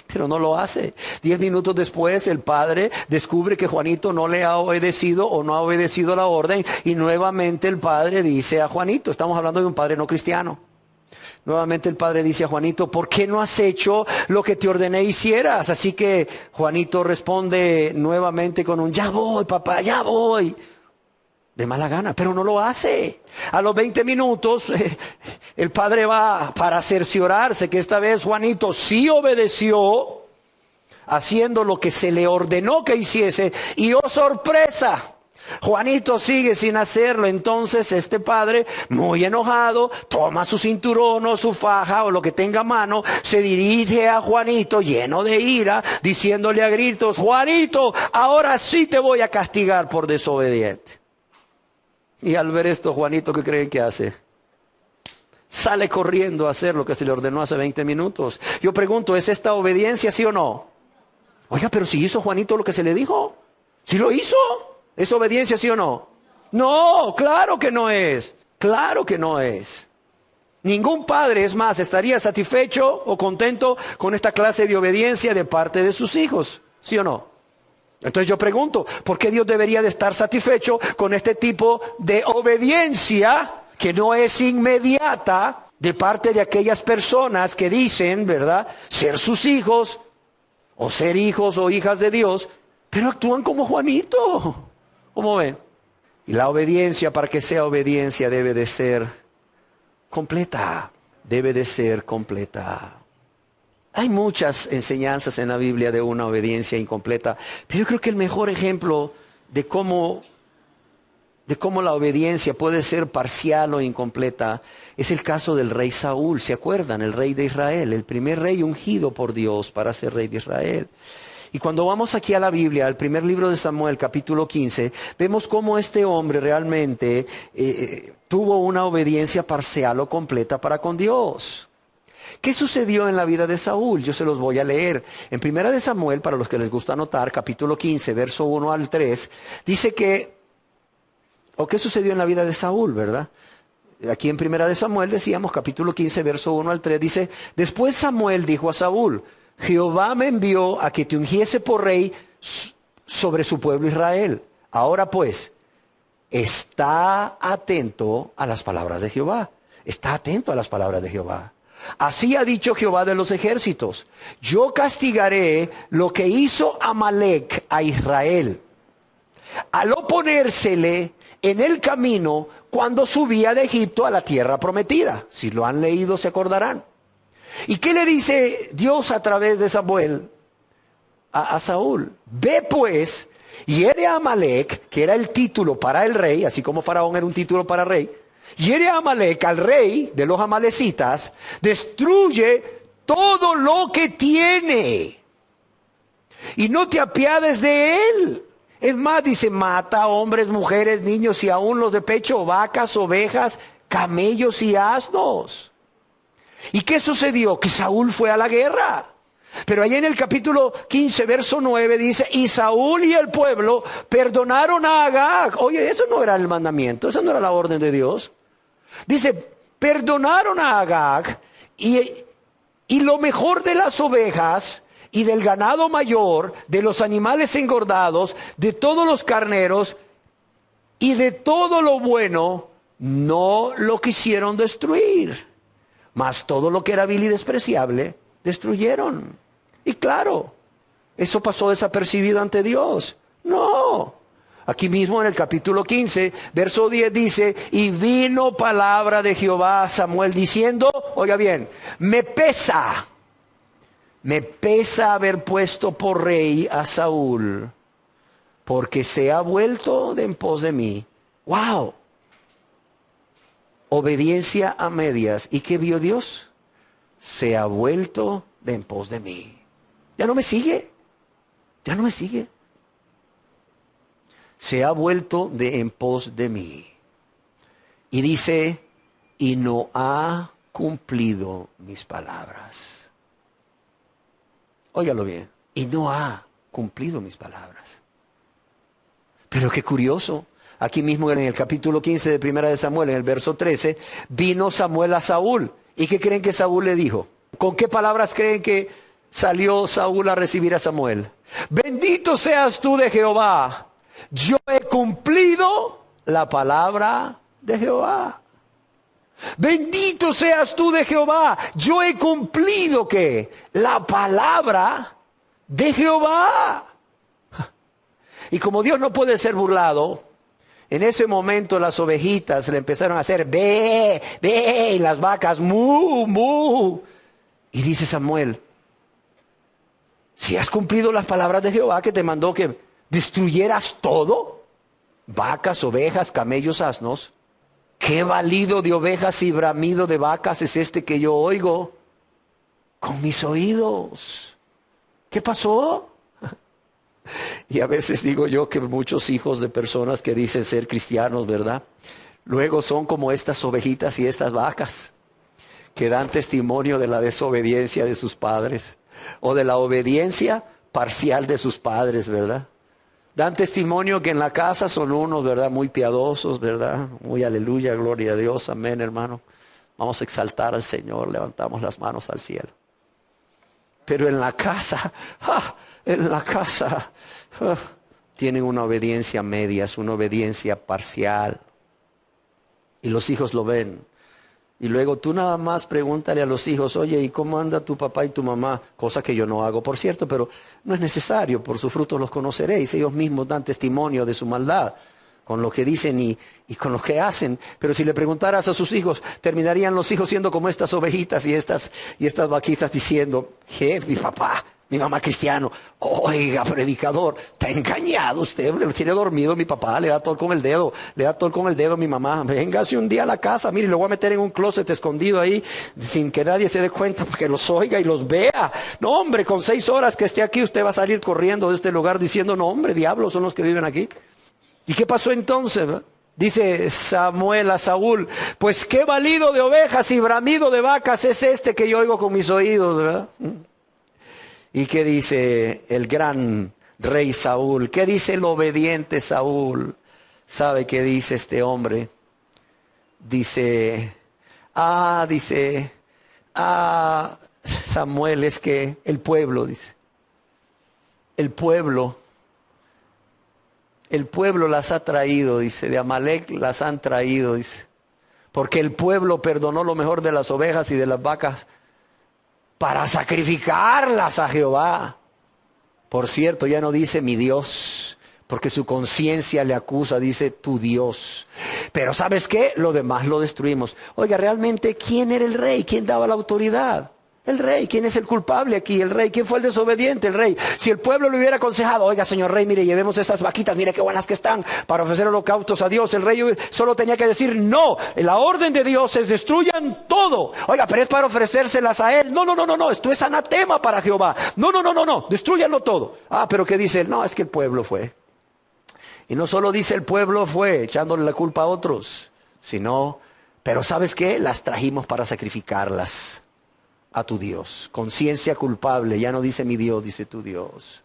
Pero no lo hace. 10 minutos después el padre descubre que Juanito no le ha obedecido o no ha obedecido la orden y nuevamente el padre dice a Juanito, estamos hablando de un padre no cristiano. Nuevamente el padre dice a Juanito, ¿por qué no has hecho lo que te ordené hicieras? Así que Juanito responde nuevamente con un, ya voy papá, ya voy. De mala gana, pero no lo hace. A los 20 minutos el padre va para cerciorarse que esta vez Juanito sí obedeció, haciendo lo que se le ordenó que hiciese. Y ¡oh sorpresa! Juanito sigue sin hacerlo. Entonces este padre, muy enojado, toma su cinturón o su faja o lo que tenga a mano, se dirige a Juanito lleno de ira, diciéndole a gritos, Juanito, ahora sí te voy a castigar por desobediente. Y al ver esto, Juanito, ¿qué creen que hace? Sale corriendo a hacer lo que se le ordenó hace 20 minutos. Yo pregunto, ¿es esta obediencia, sí o no? Oiga, pero si hizo Juanito lo que se le dijo. ¿Sí lo hizo? ¿Es obediencia, sí o no? No, claro que no es. Claro que no es. Ningún padre, es más, estaría satisfecho o contento con esta clase de obediencia de parte de sus hijos. ¿Sí o no? Entonces yo pregunto, ¿por qué Dios debería de estar satisfecho con este tipo de obediencia que no es inmediata de parte de aquellas personas que dicen, ¿verdad?, ser sus hijos o ser hijos o hijas de Dios, pero actúan como Juanito? ¿Cómo ven? Y la obediencia, para que sea obediencia, debe de ser completa. Debe de ser completa. Hay muchas enseñanzas en la Biblia de una obediencia incompleta, pero yo creo que el mejor ejemplo de cómo la obediencia puede ser parcial o incompleta es el caso del rey Saúl. ¿Se acuerdan? El rey de Israel, el primer rey ungido por Dios para ser rey de Israel. Y cuando vamos aquí a la Biblia, al primer libro de Samuel, capítulo 15, vemos cómo este hombre realmente tuvo una obediencia parcial o completa para con Dios. ¿Qué sucedió en la vida de Saúl? Yo se los voy a leer. En Primera de Samuel, para los que les gusta anotar, capítulo 15, verso 1 al 3, dice que, ¿qué sucedió en la vida de Saúl, verdad? Aquí en Primera de Samuel decíamos, capítulo 15, verso 1 al 3, dice, después Samuel dijo a Saúl, Jehová me envió a que te ungiese por rey sobre su pueblo Israel. Ahora pues, está atento a las palabras de Jehová. Está atento a las palabras de Jehová. Así ha dicho Jehová de los ejércitos, yo castigaré lo que hizo Amalec a Israel, al oponérsele en el camino cuando subía de Egipto a la tierra prometida. Si lo han leído se acordarán. ¿Y qué le dice Dios a través de Samuel a Saúl? Ve pues, hiere a Amalec, que era el título para el rey, así como Faraón era un título para rey. Hiere a Amalec, al rey de los amalecitas, destruye todo lo que tiene y no te apiades de él. Es más, dice, mata hombres, mujeres, niños y aún los de pecho, vacas, ovejas, camellos y asnos. ¿Y qué sucedió? Que Saúl fue a la guerra. Pero allá en el capítulo 15, verso 9 dice, y Saúl y el pueblo perdonaron a Agag. Oye, eso no era el mandamiento, eso no era la orden de Dios. Dice, perdonaron a Agag y lo mejor de las ovejas y del ganado mayor, de los animales engordados, de todos los carneros y de todo lo bueno, no lo quisieron destruir. Mas todo lo que era vil y despreciable, destruyeron. Y claro, eso pasó desapercibido ante Dios. No. Aquí mismo en el capítulo 15, verso 10 dice, y vino palabra de Jehová a Samuel diciendo, oiga bien, me pesa haber puesto por rey a Saúl, porque se ha vuelto de en pos de mí. ¡Wow! Obediencia a medias. ¿Y qué vio Dios? Se ha vuelto de en pos de mí. Ya no me sigue. Ya no me sigue. Se ha vuelto de en pos de mí. Y dice, y no ha cumplido mis palabras. Óigalo bien. Y no ha cumplido mis palabras. Pero qué curioso. Aquí mismo en el capítulo 15 de Primera de Samuel, en el verso 13, vino Samuel a Saúl. ¿Y qué creen que Saúl le dijo? ¿Con qué palabras creen que salió Saúl a recibir a Samuel? Bendito seas tú de Jehová. Yo he cumplido la palabra de Jehová. Bendito seas tú de Jehová. Yo he cumplido ¿qué? La palabra de Jehová. Y como Dios no puede ser burlado, en ese momento las ovejitas le empezaron a hacer ve, ve, y las vacas mu, mu. Y dice Samuel, si has cumplido las palabras de Jehová que te mandó que destruyeras todo, vacas, ovejas, camellos, asnos, ¿qué balido de ovejas y bramido de vacas es este que yo oigo con mis oídos? ¿Qué pasó? Y a veces digo yo que muchos hijos de personas que dicen ser cristianos, ¿verdad? Luego son como estas ovejitas y estas vacas que dan testimonio de la desobediencia de sus padres o de la obediencia parcial de sus padres, ¿verdad? Dan testimonio que en la casa son unos, ¿verdad? Muy piadosos, ¿verdad? Muy aleluya, gloria a Dios, amén, hermano. Vamos a exaltar al Señor, levantamos las manos al cielo. Pero en la casa, tienen una obediencia media, es una obediencia parcial. Y los hijos lo ven. Y luego tú nada más pregúntale a los hijos, oye, ¿y cómo anda tu papá y tu mamá? Cosa que yo no hago, por cierto, pero no es necesario, por sus frutos los conoceréis. Ellos mismos dan testimonio de su maldad, con lo que dicen y con lo que hacen. Pero si le preguntaras a sus hijos, terminarían los hijos siendo como estas ovejitas y estas vaquitas diciendo, ¿qué? Mi papá, mi mamá cristiano, oiga, predicador, está engañado usted, le tiene dormido mi papá, le da tol con el dedo, mi mamá, véngase un día a la casa, mire, lo voy a meter en un closet escondido ahí, sin que nadie se dé cuenta, para que los oiga y los vea. No, hombre, con 6 horas que esté aquí, usted va a salir corriendo de este lugar diciendo, no, hombre, diablos son los que viven aquí. ¿Y qué pasó entonces? Dice Samuel a Saúl, pues qué balido de ovejas y bramido de vacas es este que yo oigo con mis oídos, ¿verdad? ¿Y qué dice el gran rey Saúl? ¿Qué dice el obediente Saúl? ¿Sabe qué dice este hombre? Dice, Samuel, es que el pueblo, dice, el pueblo las ha traído, dice, de Amalec las han traído, dice, porque el pueblo perdonó lo mejor de las ovejas y de las vacas para sacrificarlas a Jehová. Por cierto, ya no dice mi Dios, porque su conciencia le acusa, dice tu Dios. Pero ¿sabes qué? Lo demás lo destruimos. Oiga, realmente, ¿quién era el rey? ¿Quién daba la autoridad? El rey. ¿Quién es el culpable aquí? El rey. ¿Quién fue el desobediente? El rey. Si el pueblo le hubiera aconsejado, oiga, señor rey, mire, llevemos estas vaquitas, mire qué buenas que están para ofrecer holocaustos a Dios, el rey solo tenía que decir, no, la orden de Dios es destruyan todo. Oiga, pero es para ofrecérselas a él. No, esto es anatema para Jehová. No, destruyanlo todo. Pero ¿qué dice él? No, es que el pueblo fue. Y no solo dice el pueblo fue, echándole la culpa a otros, sino, pero ¿sabes qué? Las trajimos para sacrificarlas a tu Dios. Conciencia culpable, ya no dice mi Dios, dice tu Dios.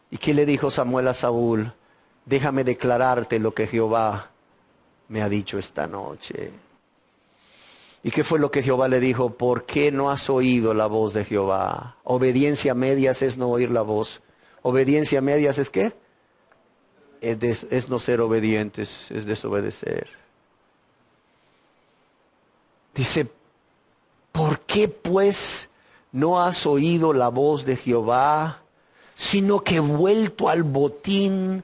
¿Y qué le dijo Samuel a Saúl? Déjame declararte lo que Jehová me ha dicho esta noche. ¿Y qué fue lo que Jehová le dijo? ¿Por qué no has oído la voz de Jehová? Obediencia a medias es no oír la voz. Obediencia a medias es ¿qué? Es no ser obedientes, es desobedecer. Dice, ¿por qué pues no has oído la voz de Jehová, sino que vuelto al botín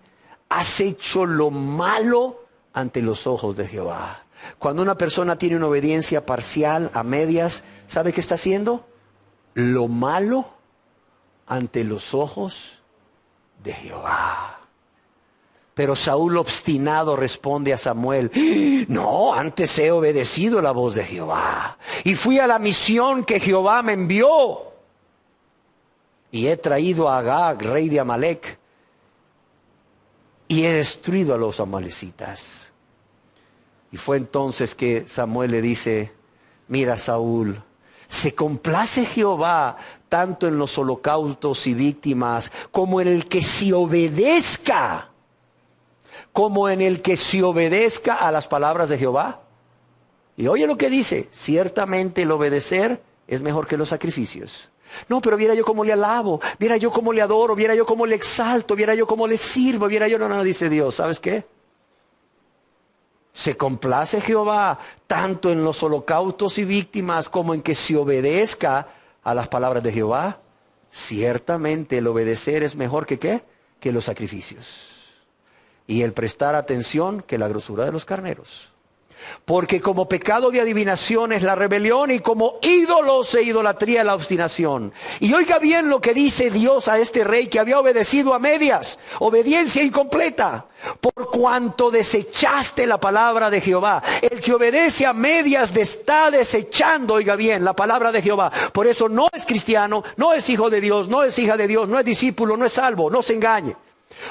has hecho lo malo ante los ojos de Jehová? Cuando una persona tiene una obediencia parcial, a medias, ¿sabe qué está haciendo? Lo malo ante los ojos de Jehová. Pero Saúl obstinado responde a Samuel, no, antes he obedecido la voz de Jehová y fui a la misión que Jehová me envió. Y he traído a Agag, rey de Amalec, y he destruido a los amalecitas. Y fue entonces que Samuel le dice, mira Saúl, se complace Jehová tanto en los holocaustos y víctimas como en el que se obedezca, a las palabras de Jehová. Y oye lo que dice, ciertamente el obedecer es mejor que los sacrificios. No, pero viera yo cómo le alabo, viera yo cómo le adoro, viera yo cómo le exalto, viera yo cómo le sirvo, viera yo, no, dice Dios, ¿sabes qué? Se complace Jehová tanto en los holocaustos y víctimas como en que se obedezca a las palabras de Jehová. Ciertamente el obedecer es mejor que ¿qué? Que los sacrificios. Y el prestar atención que la grosura de los carneros. Porque como pecado de adivinación es la rebelión y como ídolos e idolatría la obstinación. Y oiga bien lo que dice Dios a este rey que había obedecido a medias, obediencia incompleta. Por cuanto desechaste la palabra de Jehová. El que obedece a medias está desechando, oiga bien, la palabra de Jehová. Por eso no es cristiano, no es hijo de Dios, no es hija de Dios, no es discípulo, no es salvo, no se engañe.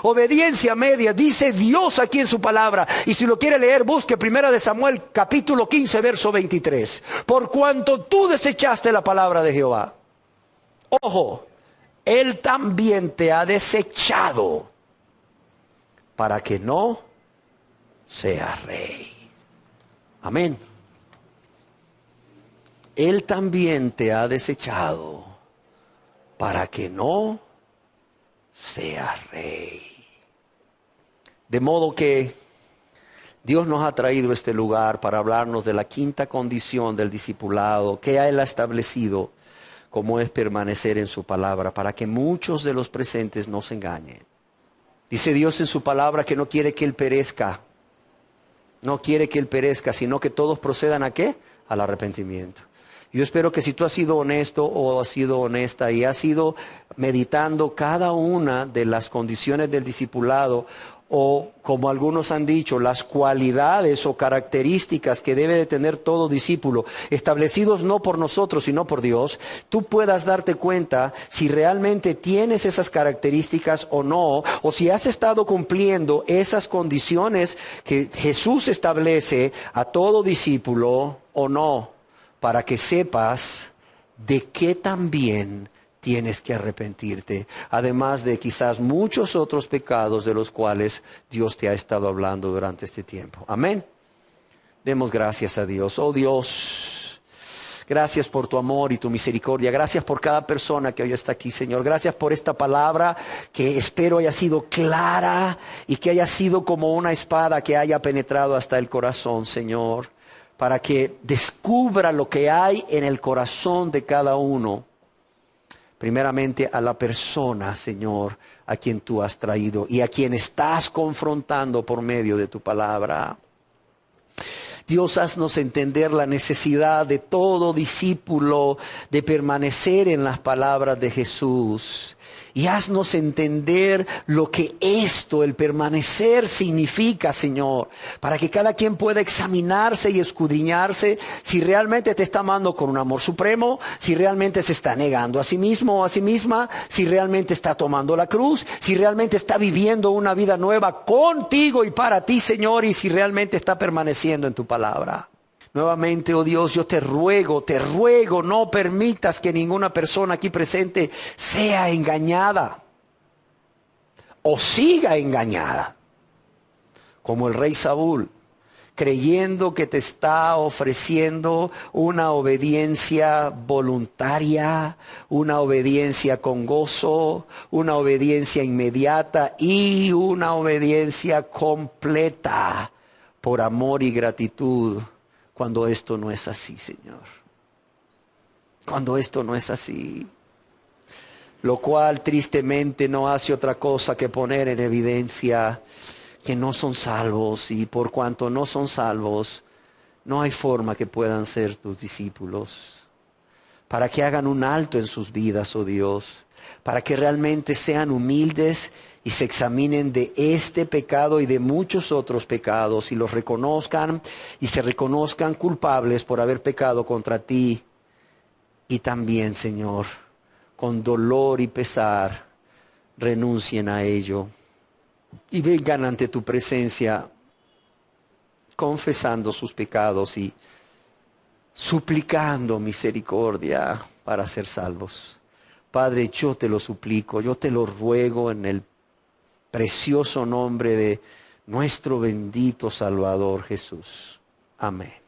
Obediencia media, dice Dios aquí en su palabra. Y si lo quiere leer, busque 1 Samuel capítulo 15 verso 23. Por cuanto tú desechaste la palabra de Jehová, ojo, Él también te ha desechado para que no seas rey. Amén. Él también te ha desechado para que no seas rey. De modo que Dios nos ha traído a este lugar para hablarnos de la quinta condición del discipulado que Él ha establecido, como es permanecer en su palabra, para que muchos de los presentes no se engañen. Dice Dios en su palabra que no quiere que Él perezca, no quiere que Él perezca, sino que todos procedan ¿a qué? Al arrepentimiento. Yo espero que si tú has sido honesto o has sido honesta y has ido meditando cada una de las condiciones del discipulado, o como algunos han dicho, las cualidades o características que debe de tener todo discípulo, establecidos no por nosotros sino por Dios, tú puedas darte cuenta si realmente tienes esas características o no, o si has estado cumpliendo esas condiciones que Jesús establece a todo discípulo o no, para que sepas de qué también tienes que arrepentirte, además de quizás muchos otros pecados de los cuales Dios te ha estado hablando durante este tiempo. Amén. Demos gracias a Dios. Oh Dios, gracias por tu amor y tu misericordia. Gracias por cada persona que hoy está aquí, Señor. Gracias por esta palabra que espero haya sido clara y que haya sido como una espada que haya penetrado hasta el corazón, Señor, para que descubra lo que hay en el corazón de cada uno. Primeramente a la persona, Señor, a quien tú has traído y a quien estás confrontando por medio de tu palabra. Dios, haznos entender la necesidad de todo discípulo de permanecer en las palabras de Jesús. Y haznos entender lo que esto, el permanecer, significa, Señor. Para que cada quien pueda examinarse y escudriñarse si realmente te está amando con un amor supremo, si realmente se está negando a sí mismo o a sí misma, si realmente está tomando la cruz, si realmente está viviendo una vida nueva contigo y para ti, Señor, y si realmente está permaneciendo en tu palabra. Nuevamente, oh Dios, yo te ruego, no permitas que ninguna persona aquí presente sea engañada o siga engañada. Como el rey Saúl, creyendo que te está ofreciendo una obediencia voluntaria, una obediencia con gozo, una obediencia inmediata y una obediencia completa por amor y gratitud, cuando esto no es así, Señor. Cuando esto no es así. Lo cual tristemente no hace otra cosa que poner en evidencia que no son salvos, y por cuanto no son salvos, no hay forma que puedan ser tus discípulos. Para que hagan un alto en sus vidas, oh Dios, para que realmente sean humildes y se examinen de este pecado y de muchos otros pecados y los reconozcan y se reconozcan culpables por haber pecado contra ti. Y también, Señor, con dolor y pesar, renuncien a ello y vengan ante tu presencia confesando sus pecados y suplicando misericordia para ser salvos. Padre, yo te lo suplico, yo te lo ruego en el precioso nombre de nuestro bendito Salvador Jesús. Amén.